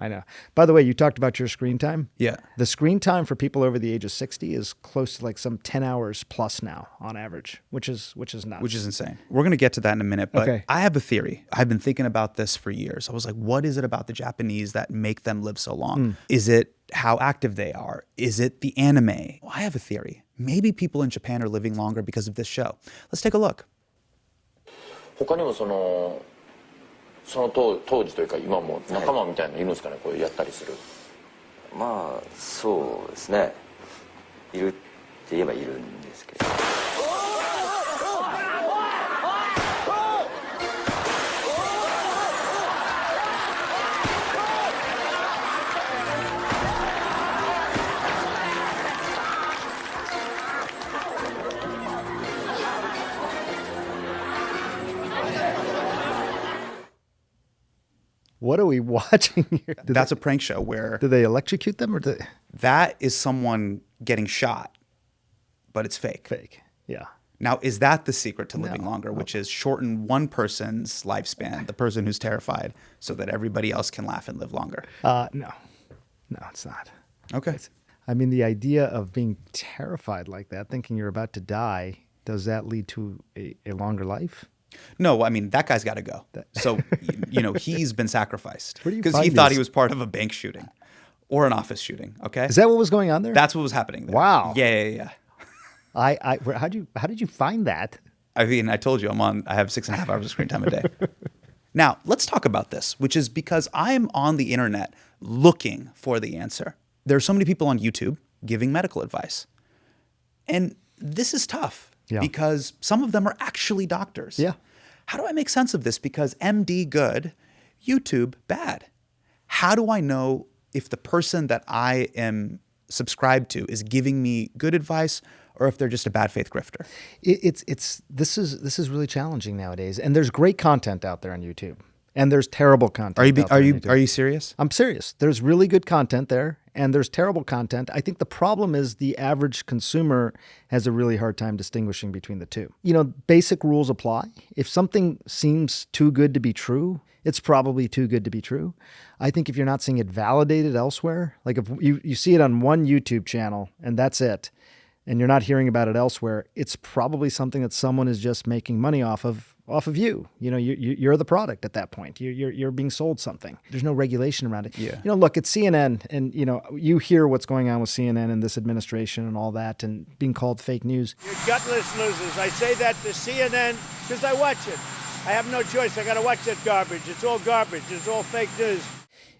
I know. By the way, you talked about your screen time. Yeah. The screen time for people over the age of 60 is close to like some 10 hours plus now on average, which is nuts. Which is insane. We're going to get to that in a minute, but Okay. I have a theory. I've been thinking about this for years. I was like, what is it about the Japanese that make them live so long? Is it how active they are? Is it the anime? Well, I have a theory. Maybe people in Japan are living longer because of this show. Let's take a look. 他にもその当時というか今も仲間みたいなのいるんですかね、こうやったりする。まあそうですね、いるって言えばいるんですけど。 What are we watching here? That's a prank show where... Do they electrocute them or That is someone getting shot, but it's fake. Fake, yeah. Now, is that the secret to living longer, which is shorten one person's lifespan, the person who's terrified, so that everybody else can laugh and live longer? No, it's not. Okay. I mean, the idea of being terrified like that, thinking you're about to die, does that lead to a longer life? No, I mean, that guy's got to go. So, you know, he's been sacrificed Where do you because find he thought these? he was part of a bank shooting or an office shooting. Okay. Is that what was going on there? That's what was happening there. Wow. Yeah. How did you find that? I mean, I told you I have 6.5 hours of screen time a day. Now, let's talk about this, which is because I'm on the internet looking for the answer. There are so many people on YouTube giving medical advice. And this is tough because some of them are actually doctors. Yeah. How do I make sense of this? Because MD good, YouTube bad. How do I know if the person that I am subscribed to is giving me good advice or if they're just a bad faith grifter? This is really challenging nowadays. And there's great content out there on YouTube. And there's terrible content. Are you serious? I'm serious. There's really good content there, and there's terrible content. I think the problem is the average consumer has a really hard time distinguishing between the two. You know, basic rules apply. If something seems too good to be true, it's probably too good to be true. I think if you're not seeing it validated elsewhere, like if you see it on one YouTube channel and that's it, and you're not hearing about it elsewhere, it's probably something that someone is just making money off of you. You know, you're the product at that point. You're being sold something. There's no regulation around it. Yeah. You know, look, it's CNN, and you know, you hear what's going on with CNN and this administration and all that, and being called fake news. You're gutless losers. I say that to CNN because I watch it. I have no choice. I got to watch that garbage. It's all garbage. It's all fake news.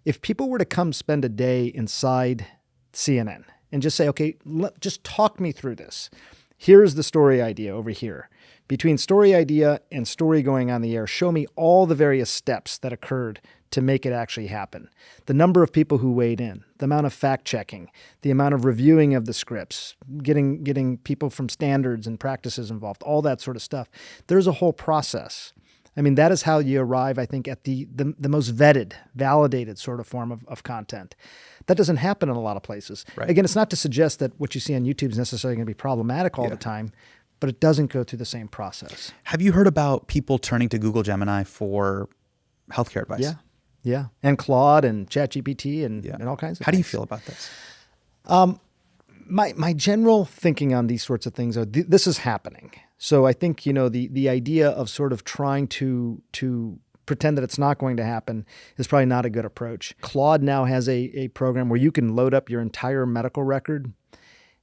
If people were to come spend a day inside CNN and just say, okay, just talk me through this. Here's the story idea over here. Between story idea and story going on the air, show me all the various steps that occurred to make it actually happen. The number of people who weighed in, the amount of fact checking, the amount of reviewing of the scripts, getting people from standards and practices involved, all that sort of stuff. There's a whole process. I mean, that is how you arrive, I think, at the most vetted, validated sort of form of content. That doesn't happen in a lot of places. Right. Again, it's not to suggest that what you see on YouTube is necessarily going to be problematic all the time, but it doesn't go through the same process. Have you heard about people turning to Google Gemini for healthcare advice? Yeah. And Claude and ChatGPT and all kinds of How do you things. feel about this? My general thinking on these sorts of things are this is happening. So I think, you know, the idea of sort of trying to pretend that it's not going to happen is probably not a good approach. Claude now has a program where you can load up your entire medical record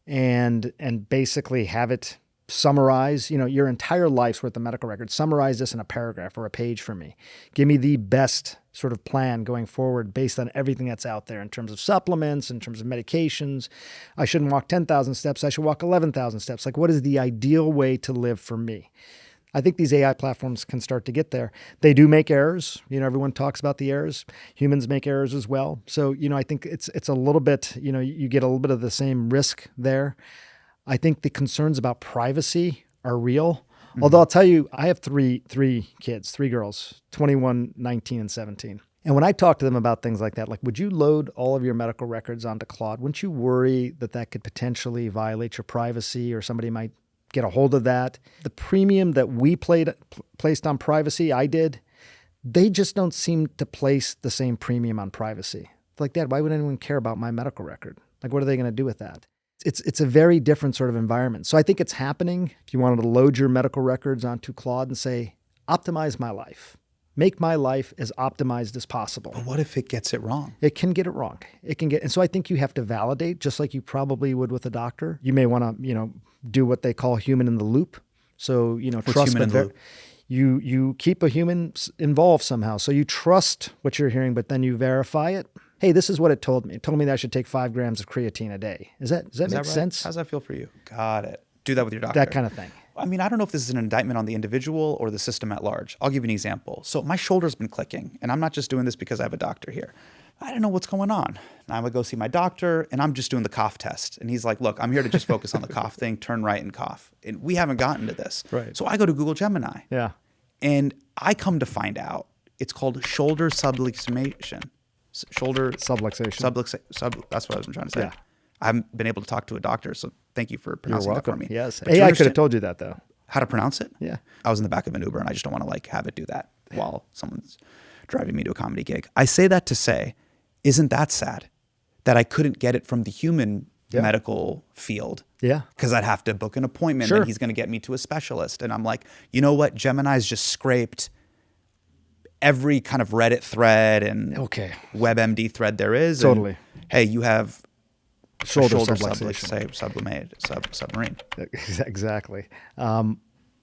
and basically have it summarize, you know, your entire life's worth of medical record. Summarize this in a paragraph or a page for me. Give me the best sort of plan going forward based on everything that's out there in terms of supplements, in terms of medications. I shouldn't walk 10,000 steps. I should walk 11,000 steps. Like, what is the ideal way to live for me? I think these AI platforms can start to get there. They do make errors. You know, everyone talks about the errors. Humans make errors as well. So, you know, I think it's a little bit, you know, you get a little bit of the same risk there. I think the concerns about privacy are real. Although I'll tell you, I have three kids, 3 girls, 21, 19, and 17. And when I talk to them about things like that, like, would you load all of your medical records onto Claude? Wouldn't you worry that could potentially violate your privacy or somebody might get a hold of that? The premium that we placed on privacy, I did, they just don't seem to place the same premium on privacy. Like, Dad, why would anyone care about my medical record? Like, what are they going to do with that? It's a very different sort of environment. So I think it's happening. If you wanted to load your medical records onto Claude and say, optimize my life, make my life as optimized as possible. But what if it gets it wrong? It can get it wrong. And so I think you have to validate, just like you probably would with a doctor. You may want to, you know, do what they call human in the loop. So, you know, trust human in the loop? You keep a human involved somehow. So you trust what you're hearing, but then you verify it. Hey, this is what it told me. It told me that I should take 5 grams of creatine a day. Does that make right? sense? How's that feel for you? Got it. Do that with your doctor. That kind of thing. I mean, I don't know if this is an indictment on the individual or the system at large. I'll give you an example. So my shoulder's been clicking, and I'm not just doing this because I have a doctor here. I don't know what's going on. And I would go see my doctor, and I'm just doing the cough test. And he's like, look, I'm here to just focus on the cough thing. Turn right and cough. And we haven't gotten to this. Right. So I go to Google Gemini. Yeah. And I come to find out it's called shoulder subluxation. Shoulder subluxation. That's what I was trying to say. Yeah. I haven't been able to talk to a doctor, so thank you for pronouncing that for me. Yes. But AI could have told you that, though. How to pronounce it? Yeah. I was in the back of an Uber, and I just don't want to like have it do that while someone's driving me to a comedy gig. I say that to say, isn't that sad that I couldn't get it from the human medical field? Yeah. Because I'd have to book an appointment, and he's going to get me to a specialist. And I'm like, you know what? Gemini's just scraped every kind of Reddit thread and WebMD thread there is. Totally. And, hey, you have shoulder subluxation. Submarine. Exactly.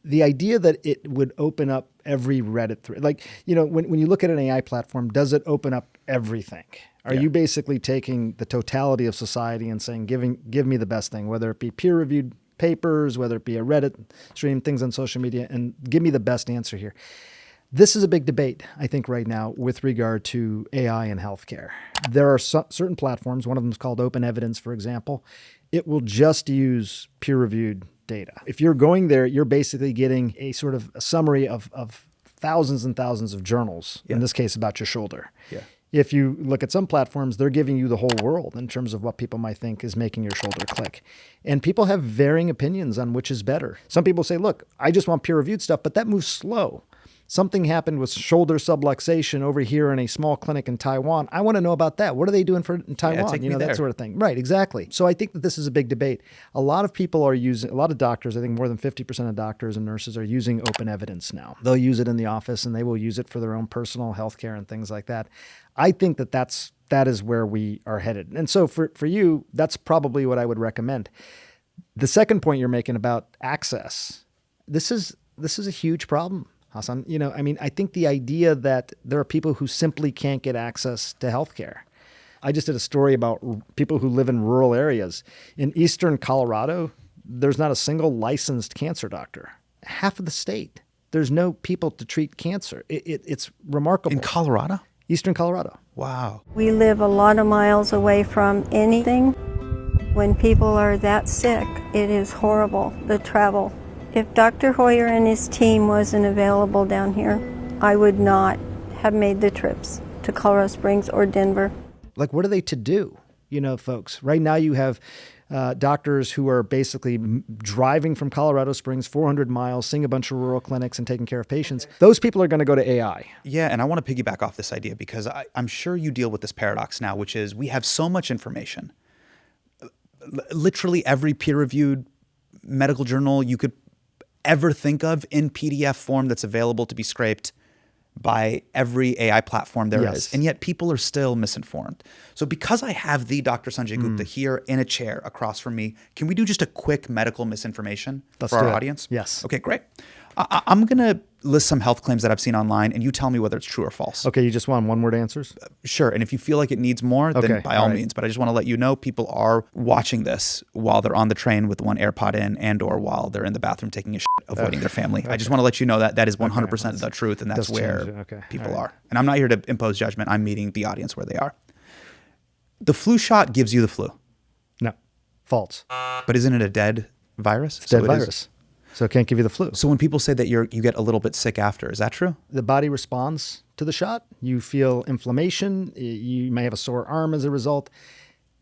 the idea that it would open up every Reddit thread, like, when you look at an AI platform, does it open up everything? Are you basically taking the totality of society and saying, give me the best thing, whether it be peer-reviewed papers, whether it be a Reddit stream, things on social media, and give me the best answer here? This is a big debate, I think, right now with regard to AI and healthcare. There are certain platforms, one of them is called Open Evidence, for example. It will just use peer-reviewed data. If you're going there, you're basically getting a sort of a summary of thousands and thousands of journals, in this case about your shoulder. Yeah. If you look at some platforms, they're giving you the whole world in terms of what people might think is making your shoulder click. And people have varying opinions on which is better. Some people say, look, I just want peer-reviewed stuff, but that moves slow. Something happened with shoulder subluxation over here in a small clinic in Taiwan. I want to know about that. What are they doing in Taiwan? take me that there. sort of thing. Right, exactly. So I think that this is a big debate. A lot of people are using, a lot of doctors, I think more than 50% of doctors and nurses are using open evidence now. They'll use it in the office and they will use it for their own personal healthcare and things like that. I think that is where we are headed. And so for you, that's probably what I would recommend. The second point you're making about access, this is a huge problem, Hasan. I think the idea that there are people who simply can't get access to healthcare. I just did a story about people who live in rural areas. In eastern Colorado, there's not a single licensed cancer doctor. Half of the state, there's no people to treat cancer. It's remarkable. In Colorado? Eastern Colorado. Wow. We live a lot of miles away from anything. When people are that sick, it is horrible, the travel. If Dr. Hoyer and his team wasn't available down here, I would not have made the trips to Colorado Springs or Denver. Like, what are they to do? Folks, right now you have doctors who are basically driving from Colorado Springs 400 miles, seeing a bunch of rural clinics and taking care of patients. Those people are going to go to AI. Yeah, and I want to piggyback off this idea because I'm sure you deal with this paradox now, which is we have so much information. Literally every peer-reviewed medical journal you could ever think of in PDF form that's available to be scraped by every AI platform there is. And yet people are still misinformed. So because I have the Dr. Sanjay Gupta here in a chair across from me, can we do just a quick medical misinformation for our audience? Yes. Okay, great. I'm going to list some health claims that I've seen online, and you tell me whether it's true or false. Okay, you just want one-word answers? Sure, and if you feel like it needs more, then by all means. But I just want to let you know people are watching this while they're on the train with one AirPod in and or while they're in the bathroom taking a shit, avoiding their family. I just want to let you know that is 100% the truth, and that's where people are. And I'm not here to impose judgment. I'm meeting the audience where they are. The flu shot gives you the flu. No, false. But isn't it a dead virus? It's a dead virus. So it can't give you the flu. So when people say that you get a little bit sick after, is that true? The body responds to the shot. You feel inflammation. You may have a sore arm as a result.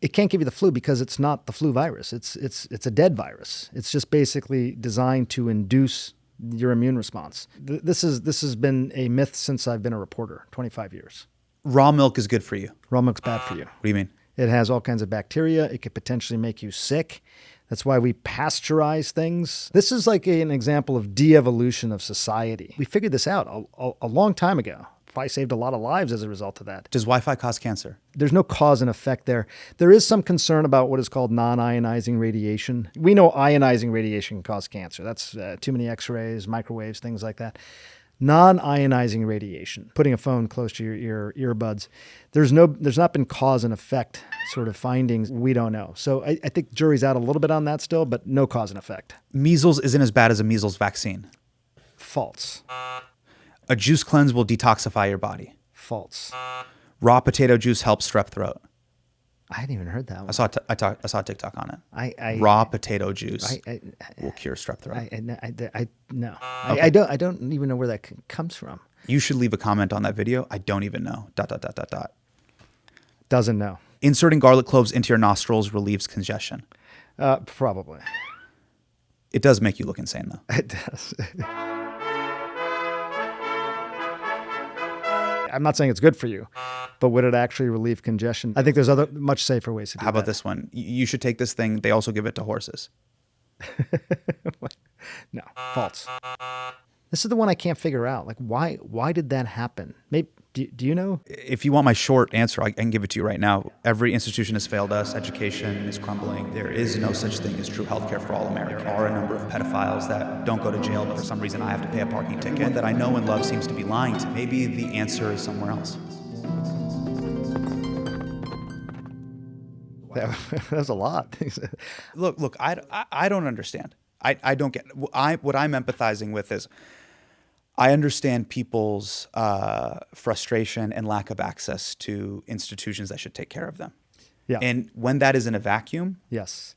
It can't give you the flu because it's not the flu virus. It's a dead virus. It's just basically designed to induce your immune response. This has been a myth since I've been a reporter, 25 years. Raw milk is good for you. Raw milk's bad for you. What do you mean? It has all kinds of bacteria. It could potentially make you sick. That's why we pasteurize things. This is like an example of de-evolution of society. We figured this out a long time ago. Probably saved a lot of lives as a result of that. Does Wi-Fi cause cancer? There's no cause and effect there. There is some concern about what is called non-ionizing radiation. We know ionizing radiation can cause cancer. That's too many X-rays, microwaves, things like that. Non-ionizing radiation, putting a phone close to your earbuds, there's not been cause and effect sort of findings. We don't know. So I think jury's out a little bit on that still, but no cause and effect. Measles isn't as bad as a measles vaccine. False. A juice cleanse will detoxify your body. False. Raw potato juice helps strep throat. I hadn't even heard that one. I saw a TikTok on it. I raw potato juice will cure strep throat. No. Okay. I don't even know where that comes from. You should leave a comment on that video. I don't even know. ... Doesn't know. Inserting garlic cloves into your nostrils relieves congestion. Probably. It does make you look insane, though. It does. I'm not saying it's good for you, but would it actually relieve congestion? I think there's other much safer ways to do that. How about this one? You should take this thing. They also give it to horses. No, false. This is the one I can't figure out. Like, why did that happen? Do you know? If you want my short answer, I can give it to you right now. Every institution has failed us. Education is crumbling. There is no such thing as true healthcare for all Americans. There are a number of pedophiles that don't go to jail, but for some reason I have to pay a parking ticket. Everyone that I know and love seems to be lying to me. Maybe the answer is somewhere else. That was a lot. Look, I don't understand. I don't get what I'm empathizing with is I understand people's frustration and lack of access to institutions that should take care of them. Yeah. And when that is in a vacuum, yes,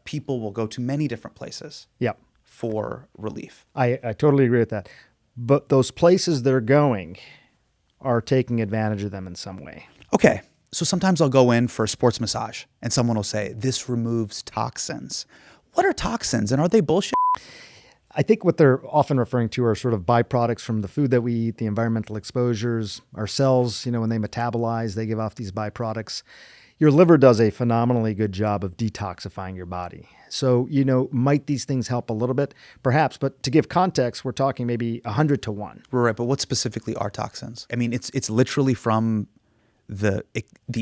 people will go to many different places. Yep. For relief. I totally agree with that. But those places they're going are taking advantage of them in some way. Okay. So sometimes I'll go in for a sports massage and someone will say, this removes toxins. What are toxins and are they bullshit? I think what they're often referring to are sort of byproducts from the food that we eat, the environmental exposures, our cells, when they metabolize, they give off these byproducts. Your liver does a phenomenally good job of detoxifying your body. So, might these things help a little bit? Perhaps, but to give context, we're talking maybe 100 to 1. Right, but what specifically are toxins? I mean, it's literally from the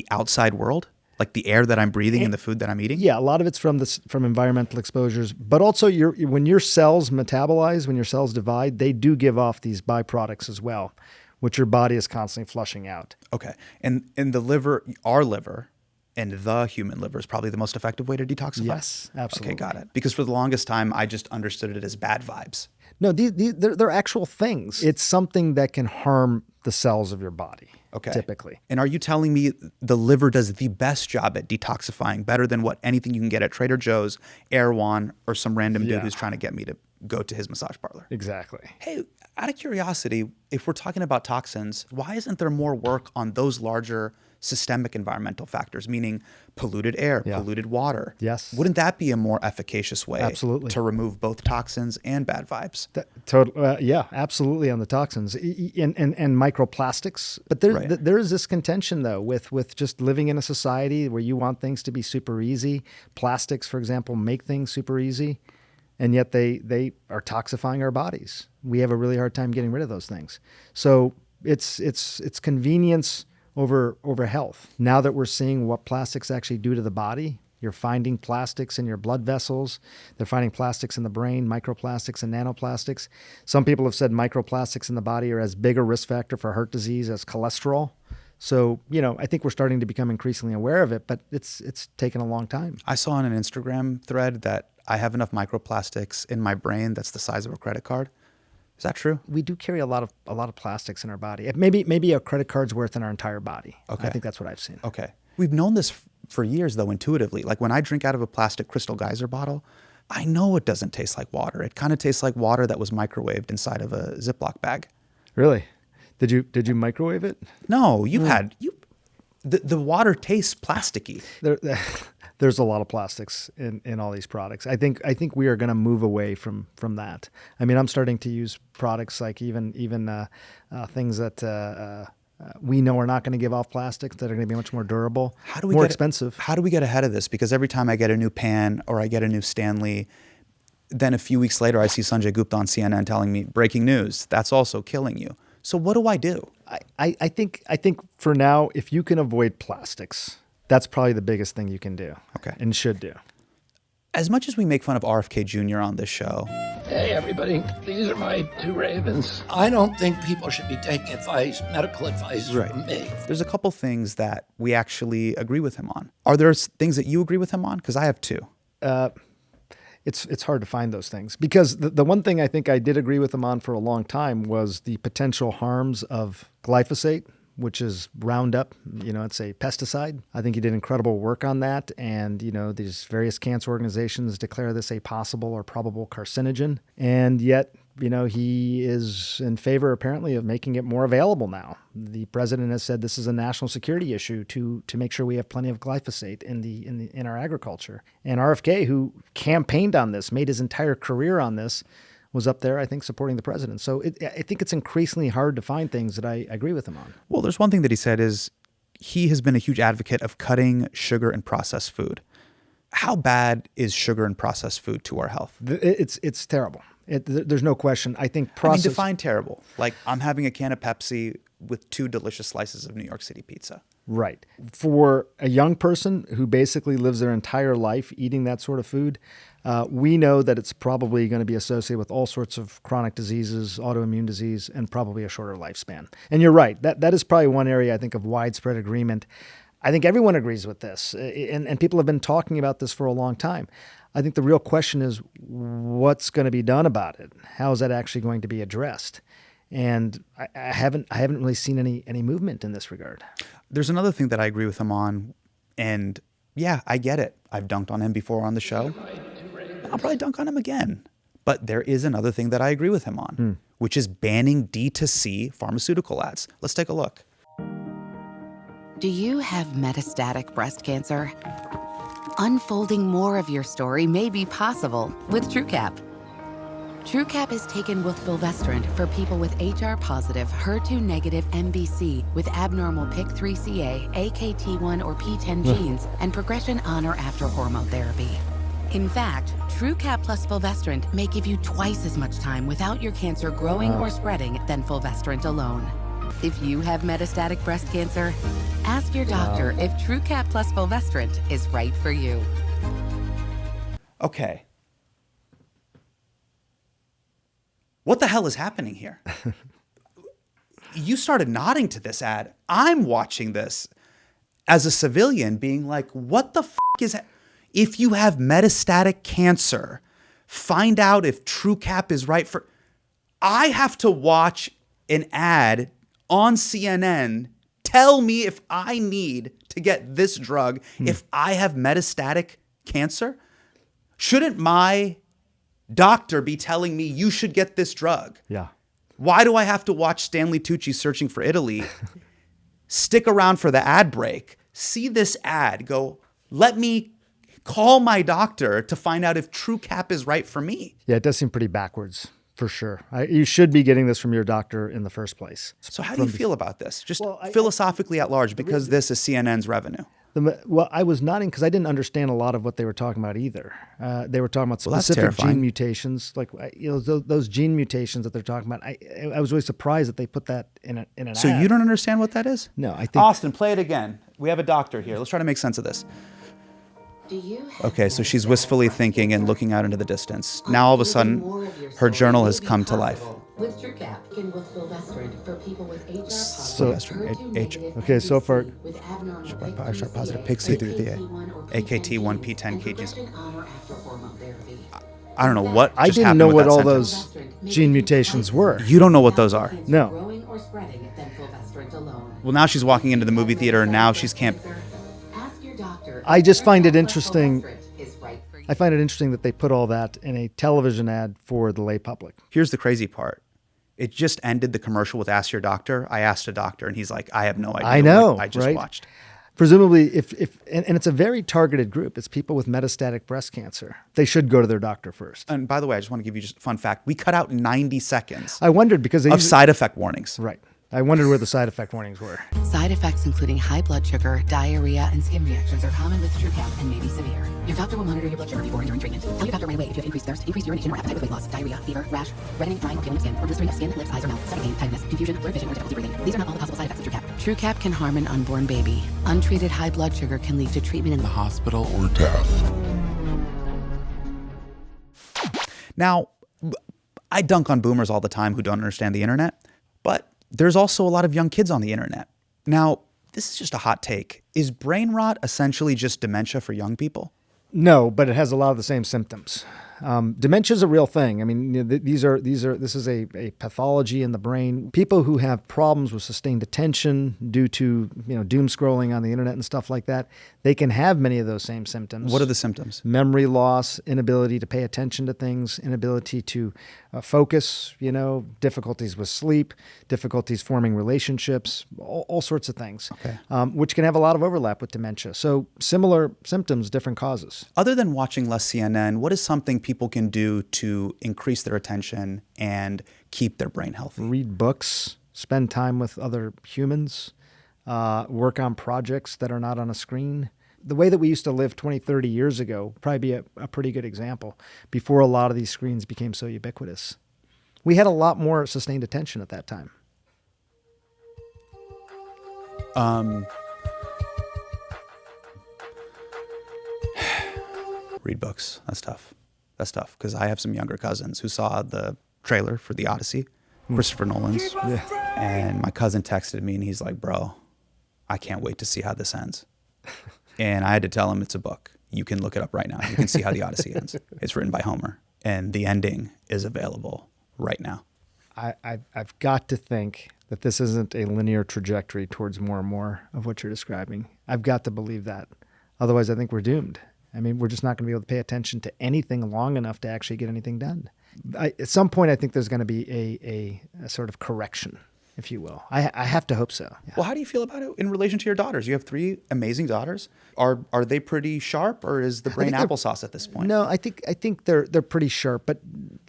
outside world, like the air that I'm breathing and the food that I'm eating. Yeah, a lot of it's from environmental exposures, but also when your cells metabolize, when your cells divide, they do give off these byproducts as well, which your body is constantly flushing out. Okay, and the liver, our liver, and the human liver is probably the most effective way to detoxify. Yes, absolutely. Okay, got it. Because for the longest time, I just understood it as bad vibes. No, they're actual things. It's something that can harm the cells of your body. Okay. Typically. And are you telling me the liver does the best job at detoxifying, better than what anything you can get at Trader Joe's, Erewhon, or some random dude who's trying to get me to go to his massage parlor? Exactly. Hey, out of curiosity, if we're talking about toxins, why isn't there more work on those larger systemic environmental factors, meaning polluted air, polluted water? Yes. Wouldn't that be a more efficacious way Absolutely. to remove both toxins and bad vibes? Yeah, absolutely on the toxins and microplastics. But there is this contention, though, with just living in a society where you want things to be super easy. Plastics, for example, make things super easy, and yet they are toxifying our bodies. We have a really hard time getting rid of those things. So it's convenience over health. Now that we're seeing what plastics actually do to the body, you're finding plastics in your blood vessels. They're finding plastics in the brain, microplastics and nanoplastics. Some people have said microplastics in the body are as big a risk factor for heart disease as cholesterol. So, I think we're starting to become increasingly aware of it, but it's taken a long time. I saw on an Instagram thread that I have enough microplastics in my brain that's the size of a credit card. Is that true? We do carry a lot of plastics in our body. Maybe a credit card's worth in our entire body. Okay. I think that's what I've seen. Okay. We've known this for years, though, intuitively. Like when I drink out of a plastic Crystal Geyser bottle, I know it doesn't taste like water. It kind of tastes like water that was microwaved inside of a Ziploc bag. Really? Did you microwave it? No, the water tastes plasticky. There's a lot of plastics in all these products. I think we are going to move away from that. I mean, I'm starting to use products like even things that we know are not going to give off plastics, that are going to be much more durable, more expensive. How do we get ahead of this? Because every time I get a new pan or I get a new Stanley, then a few weeks later I see Sanjay Gupta on CNN telling me, breaking news, that's also killing you. So what do I do? I think for now, if you can avoid plastics, that's probably the biggest thing you can do. Okay. And should do. As much as we make fun of RFK Jr. on this show. Hey, everybody. These are my two ravens. I don't think people should be taking medical advice from me. There's a couple things that we actually agree with him on. Are there things that you agree with him on? Because I have two. It's hard to find those things, because the one thing I think I did agree with him on for a long time was the potential harms of glyphosate, which is Roundup. It's a pesticide. I think he did incredible work on that. And, these various cancer organizations declare this a possible or probable carcinogen. And yet, he is in favor, apparently, of making it more available now. The president has said this is a national security issue to make sure we have plenty of glyphosate in our agriculture. And RFK, who campaigned on this, made his entire career on this, was up there, I think, supporting the president. So I think it's increasingly hard to find things that I agree with him on. Well, there's one thing that he said is he has been a huge advocate of cutting sugar and processed food. How bad is sugar and processed food to our health? It's terrible. There's no question. I think define terrible. Like, I'm having a can of Pepsi with 2 delicious slices of New York City pizza. Right. For a young person who basically lives their entire life eating that sort of food, we know that it's probably going to be associated with all sorts of chronic diseases, autoimmune disease, and probably a shorter lifespan. And you're right. That is probably one area, I think, of widespread agreement. I think everyone agrees with this, and people have been talking about this for a long time. I think the real question is what's going to be done about it? How is that actually going to be addressed? And I haven't really seen any movement in this regard. There's another thing that I agree with him on, and yeah, I get it. I've dunked on him before on the show. I'll probably dunk on him again. But there is another thing that I agree with him on, which is banning D2C pharmaceutical ads. Let's take a look. Do you have metastatic breast cancer? Unfolding more of your story may be possible with TrueCap. TrueCap is taken with fulvestrant for people with HR-positive, HER2-negative MBC with abnormal PIK3CA, AKT1 or PTEN genes, and progression on or after hormone therapy. In fact, TrueCap plus fulvestrant may give you twice as much time without your cancer growing or spreading than fulvestrant alone. If you have metastatic breast cancer, ask your doctor if TrueCap plus fulvestrant is right for you. Okay. What the hell is happening here? You started nodding to this ad. I'm watching this as a civilian being like, what the is that? If you have metastatic cancer, find out if TrueCap is right for... I have to watch an ad on CNN tell me if I need to get this drug if I have metastatic cancer? Shouldn't my doctor be telling me you should get this drug? Yeah. Why do I have to watch Stanley Tucci Searching for Italy, stick around for the ad break, see this ad, go, let me call my doctor to find out if TrueCap is right for me? Yeah, it does seem pretty backwards, for sure. You should be getting this from your doctor in the first place. So how do you feel about this? Just philosophically at large, because this is CNN's revenue. Well, I was nodding because I didn't understand a lot of what they were talking about either. They were talking about specific gene mutations, like those gene mutations that they're talking about. I was really surprised that they put that in an ad. So you don't understand what that is? No, I think... Austin, play it again. We have a doctor here. Let's try to make sense of this. Okay, so she's wistfully thinking and looking out into the distance. Now all of a sudden, her journal has come to life. With TrueCap, with fulvestrant for people with HR Okay, so far, positive PIK3CA, AKT1, PTEN, KGs. I don't know what. I didn't know what all those gene mutations were. You don't know what those are? No. Well, now she's walking into the movie theater, and now she's I just find it interesting. I find it interesting that they put all that in a television ad for the lay public. Here's the crazy part. It just ended the commercial with Ask Your Doctor. I asked a doctor, and he's like, I have no idea. I know, what I just right? watched. Presumably, and it's a very targeted group. It's people with metastatic breast cancer. They should go to their doctor first. And by the way, I just want to give you just a fun fact. We cut out 90 seconds I wondered because of side effect warnings. Right. I wondered where the side effect warnings were. Side effects including high blood sugar, diarrhea, and skin reactions are common with TrueCap and may be severe. Your doctor will monitor your blood sugar before and during treatment. Tell your doctor right away if you have increased thirst, increased urination or appetite with weight loss, diarrhea, fever, rash, reddening, drying, or peeling of skin, or blistering of skin, lips, eyes, or mouth, stomach pain, tiredness, confusion, blurred vision, or difficulty breathing. These are not all the possible side effects of TrueCap. TrueCap can harm an unborn baby. Untreated high blood sugar can lead to treatment in the hospital or death. Now, I dunk on boomers all the time who don't understand the internet, but there's also a lot of young kids on the internet. Now, this is just a hot take. Is brain rot essentially just dementia for young people? No, but it has a lot of the same symptoms. Dementia is a real thing. I mean, this is a pathology in the brain. People who have problems with sustained attention due to doom scrolling on the internet and stuff like that, they can have many of those same symptoms. What are the symptoms? Memory loss, inability to pay attention to things, inability to focus, difficulties with sleep, difficulties forming relationships, all sorts of things, okay. Which can have a lot of overlap with dementia. So similar symptoms, different causes. Other than watching less CNN, what is something people can do to increase their attention and keep their brain healthy? Read books, spend time with other humans, work on projects that are not on a screen, the way that we used to live 20, 30 years ago, probably be a pretty good example before a lot of these screens became so ubiquitous. We had a lot more sustained attention at that time. Read books. That's tough. Because I have some younger cousins who saw the trailer for The Odyssey, Christopher Nolan's. Yeah. And my cousin texted me and he's like, bro, I can't wait to see how this ends. And I had to tell him it's a book. You can look it up right now. You can see how The Odyssey ends. It's written by Homer. And the ending is available right now. I've got to think that this isn't a linear trajectory towards more and more of what you're describing. I've got to believe that. Otherwise, I think we're doomed. I mean, we're just not going to be able to pay attention to anything long enough to actually get anything done. At some point, I think there's going to be a sort of correction, if you will. I have to hope so. Yeah. Well, how do you feel about it in relation to your daughters? You have 3 amazing daughters. Are they pretty sharp, or is the brain applesauce at this point? No, I think they're pretty sharp. But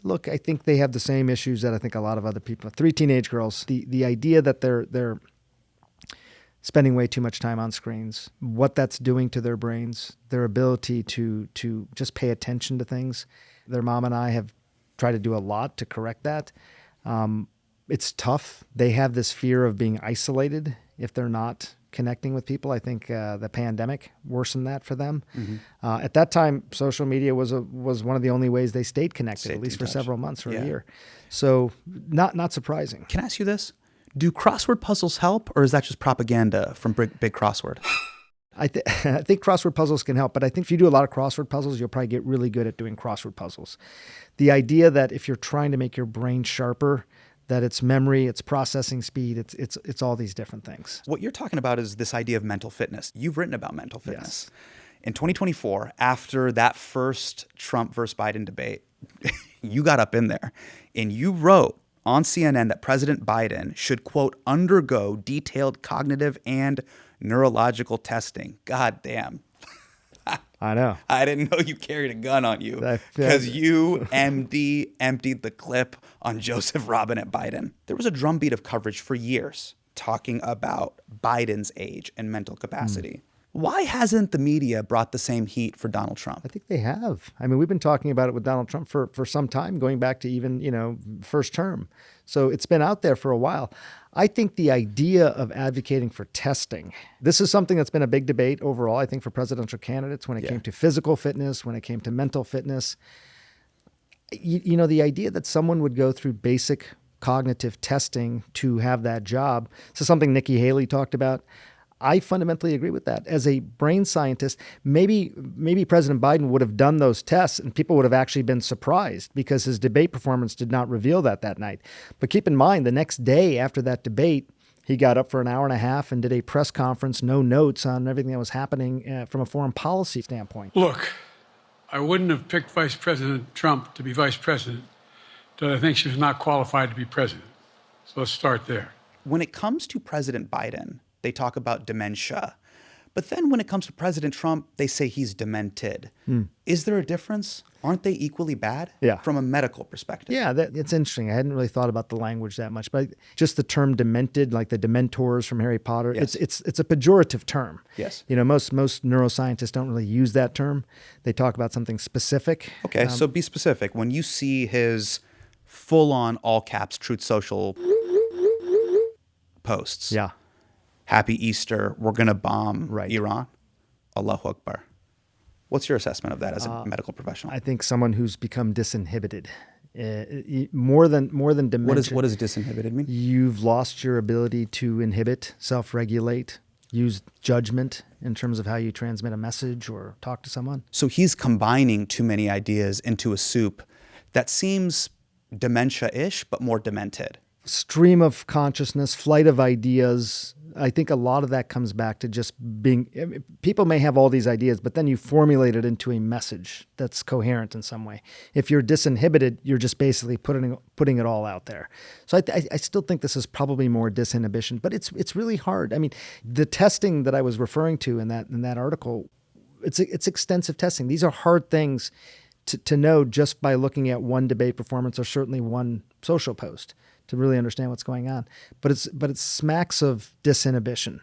look, I think they have the same issues that I think a lot of other people. 3 teenage girls. The idea that they're spending way too much time on screens, what that's doing to their brains, their ability to just pay attention to things. Their mom and I have tried to do a lot to correct that. It's tough. They have this fear of being isolated if they're not connecting with people. I think the pandemic worsened that for them. Mm-hmm. At that time, social media was one of the only ways they stayed connected, at least for several months or a year. So not surprising. Can I ask you this? Do crossword puzzles help, or is that just propaganda from Big Crossword? I think crossword puzzles can help, but I think if you do a lot of crossword puzzles, you'll probably get really good at doing crossword puzzles. The idea that if you're trying to make your brain sharper, that it's memory, it's processing speed, it's all these different things. What you're talking about is this idea of mental fitness. You've written about mental fitness. Yes. In 2024, after that first Trump versus Biden debate, you got up in there and you wrote on CNN that President Biden should, quote, undergo detailed cognitive and neurological testing. God damn. I know. I didn't know you carried a gun on you because you emptied the clip on Joseph Robinette Biden. There was a drumbeat of coverage for years talking about Biden's age and mental capacity. Why hasn't the media brought the same heat for Donald Trump? I think they have. I mean, we've been talking about it with Donald Trump for some time, going back to even, first term. So it's been out there for a while. I think the idea of advocating for testing, this is something that's been a big debate overall, I think, for presidential candidates when it came to physical fitness, when it came to mental fitness. The idea that someone would go through basic cognitive testing to have that job. This is something Nikki Haley talked about. I fundamentally agree with that. As a brain scientist, maybe President Biden would have done those tests and people would have actually been surprised because his debate performance did not reveal that night. But keep in mind, the next day after that debate, he got up for an hour and a half and did a press conference, no notes on everything that was happening from a foreign policy standpoint. Look, I wouldn't have picked Vice President Trump to be vice president till I think she was not qualified to be president. So let's start there. When it comes to President Biden, they talk about dementia. But then when it comes to President Trump, they say he's demented. Is there a difference? Aren't they equally bad from a medical perspective? Yeah, it's interesting. I hadn't really thought about the language that much, but just the term demented, like the Dementors from Harry Potter, it's a pejorative term. Yes. Most neuroscientists don't really use that term. They talk about something specific. Okay, so be specific. When you see his full-on all caps Truth Social posts. Yeah. Happy Easter, we're going to bomb Iran. Allahu Akbar. What's your assessment of that as a medical professional? I think someone who's become disinhibited. More than dementia. What does disinhibited mean? You've lost your ability to inhibit, self-regulate, use judgment in terms of how you transmit a message or talk to someone. So he's combining too many ideas into a soup that seems dementia-ish, but more demented. Stream of consciousness, flight of ideas. I think a lot of that comes back to just being, people may have all these ideas, but then you formulate it into a message that's coherent in some way. If you're disinhibited, you're just basically putting it all out there. So I still think this is probably more disinhibition, but it's really hard. I mean, the testing that I was referring to in that article, it's extensive testing. These are hard things to know just by looking at one debate performance or certainly one social post to really understand what's going on. But it smacks of disinhibition,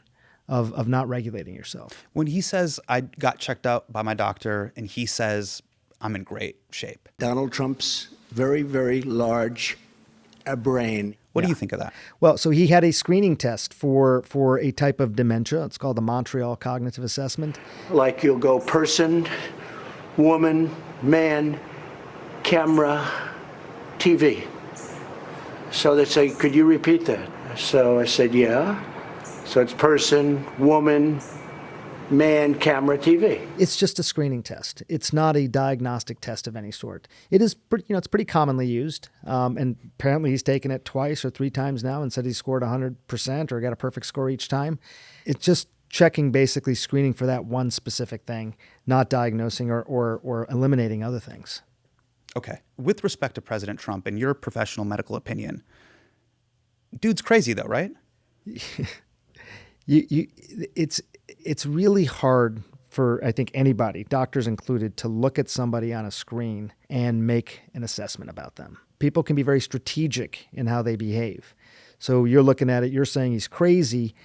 of not regulating yourself. When he says, I got checked out by my doctor, and he says, I'm in great shape. Donald Trump's very, very large brain. What do you think of that? Well, so he had a screening test for a type of dementia. It's called the Montreal Cognitive Assessment. Like you'll go person, woman, man, camera, TV. So they say, could you repeat that? So I said, yeah. So it's person, woman, man, camera, TV. It's just a screening test. It's not a diagnostic test of any sort. It is pretty, it's pretty commonly used. And apparently he's taken it twice or 3 times now and said he scored 100% or got a perfect score each time. It's just checking, basically screening for that one specific thing, not diagnosing or eliminating other things. Okay. With respect to President Trump and your professional medical opinion, dude's crazy though, right? It's really hard for, I think, anybody, doctors included, to look at somebody on a screen and make an assessment about them. People can be very strategic in how they behave. So you're looking at it, you're saying he's crazy.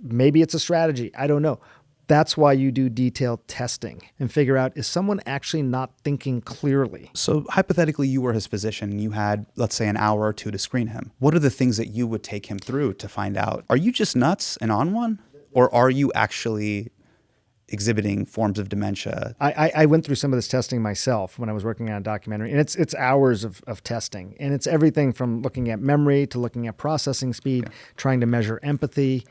Maybe it's a strategy. I don't know. That's why you do detailed testing and figure out, is someone actually not thinking clearly? So hypothetically, you were his physician and you had, let's say, an hour or 2 to screen him. What are the things that you would take him through to find out? Are you just nuts and on one? Or are you actually exhibiting forms of dementia? I went through some of this testing myself when I was working on a documentary, and it's hours of testing. And it's everything from looking at memory to looking at processing speed, trying to measure empathy,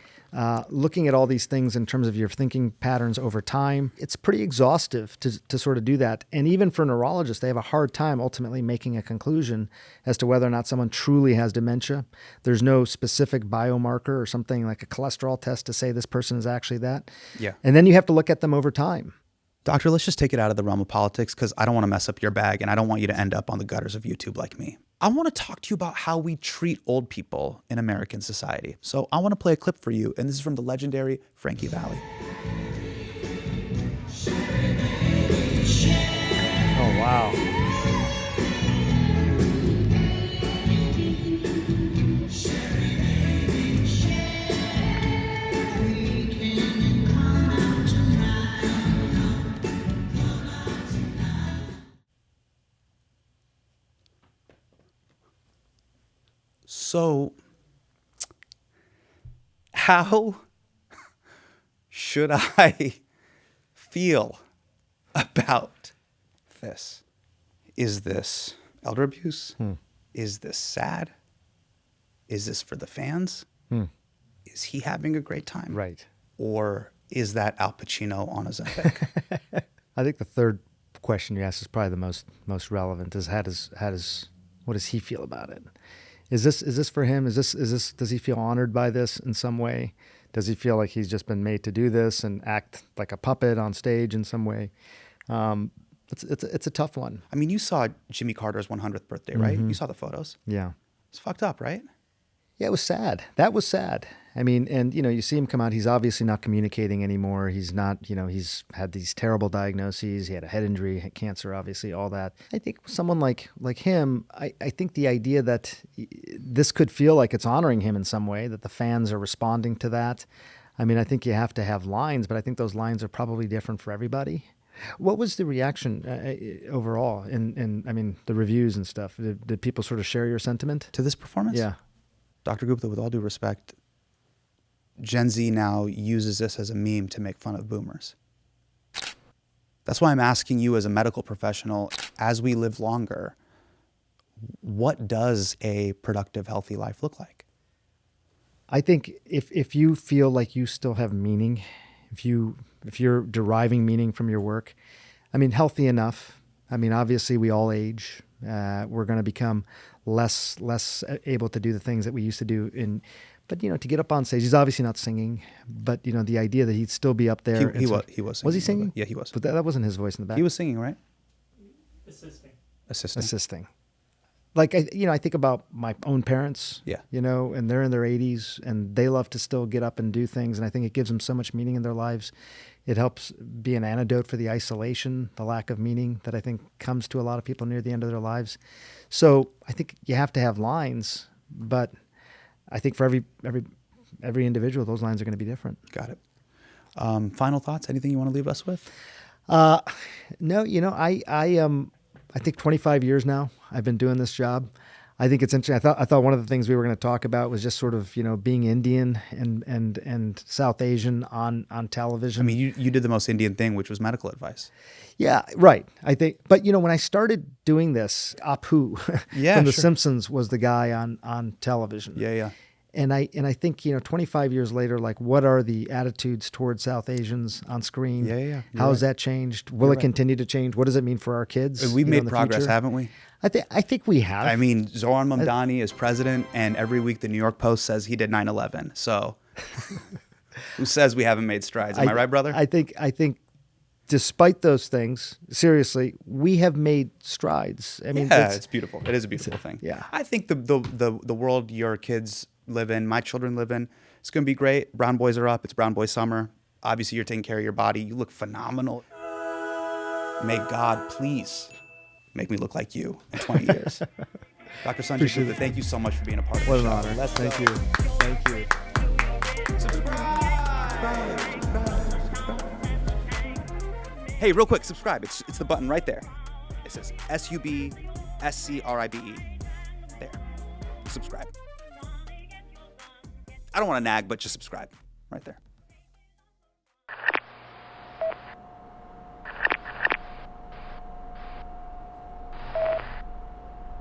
looking at all these things in terms of your thinking patterns over time. It's pretty exhaustive to sort of do that. And even for neurologists, they have a hard time ultimately making a conclusion as to whether or not someone truly has dementia. There's no specific biomarker or something like a cholesterol test to say this person is actually that. Yeah. And then you have to look at them over time. Doctor, let's just take it out of the realm of politics because I don't want to mess up your bag and I don't want you to end up on the gutters of YouTube like me. I want to talk to you about how we treat old people in American society. So I want to play a clip for you, and this is from the legendary Frankie Valli. Oh, wow. So, how should I feel about this? Is this elder abuse? Is this sad? Is this for the fans? Is he having a great time? Right. Or is that Al Pacino on Ozempic? I think the third question you asked is probably the most relevant. Is what does he feel about it? Is this for him? Does he feel honored by this in some way? Does he feel like he's just been made to do this and act like a puppet on stage in some way? It's a tough one. I mean, you saw Jimmy Carter's 100th birthday, right? Mm-hmm. You saw the photos. Yeah. It's fucked up, right? Yeah, it was sad. That was sad. I mean, and you see him come out, he's obviously not communicating anymore. He's not, he's had these terrible diagnoses. He had a head injury, cancer, obviously, all that. I think someone like him, I think the idea that this could feel like it's honoring him in some way, that the fans are responding to that. I mean, I think you have to have lines, but I think those lines are probably different for everybody. What was the reaction overall in I mean, the reviews and stuff? Did people sort of share your sentiment? To this performance? Yeah. Dr. Gupta, with all due respect, Gen Z now uses this as a meme to make fun of boomers. That's why I'm asking you as a medical professional, as we live longer, what does a productive, healthy life look like? I think if you feel like you still have meaning, if you're deriving meaning from your work, I mean, healthy enough. I mean, obviously we all age. We're going to become less able to do the things that we used to do. But to get up on stage, he's obviously not singing. But the idea that he'd still be up there. He was singing. Was he singing? Yeah, he was. But that wasn't his voice in the back. He was singing, right? Assisting. Like I think about my own parents. Yeah. And they're in their 80s, and they love to still get up and do things, and I think it gives them so much meaning in their lives. It helps be an antidote for the isolation, the lack of meaning that I think comes to a lot of people near the end of their lives. So I think you have to have lines, but I think for every every individual, those lines are going to be different. Got it. Final thoughts? Anything you want to leave us with? No, I think 25 years now I've been doing this job. I think it's interesting. I thought one of the things we were going to talk about was just sort of, being Indian and South Asian on television. I mean, you did the most Indian thing, which was medical advice. Yeah, right. I think, but when I started doing this, Apu from The Simpsons was the guy on television. Yeah. And I think 25 years later, like, what are the attitudes towards South Asians on screen? Yeah. How has that changed? Will it continue to change? What does it mean for our kids? We've made in the progress, future? haven't we? I think we have. I mean, Zohran Mamdani is president, and every week the New York Post says he did 9/11. So, who says we haven't made strides? Am I right, brother? I think, despite those things, seriously, we have made strides. I mean, it's beautiful. It is a beautiful thing. Yeah. I think the world your kids live in, my children live in, it's going to be great. Brown boys are up. It's Brown Boy summer. Obviously, you're taking care of your body. You look phenomenal. May God please make me look like you in 20 years. Dr. Sanjay Gupta, thank you so much for being a part of the show. What an honor. Thank you. Thank you. Hey, real quick, subscribe. It's the button right there. It says SUBSCRIBE. There. Subscribe. I don't want to nag, but just subscribe right there.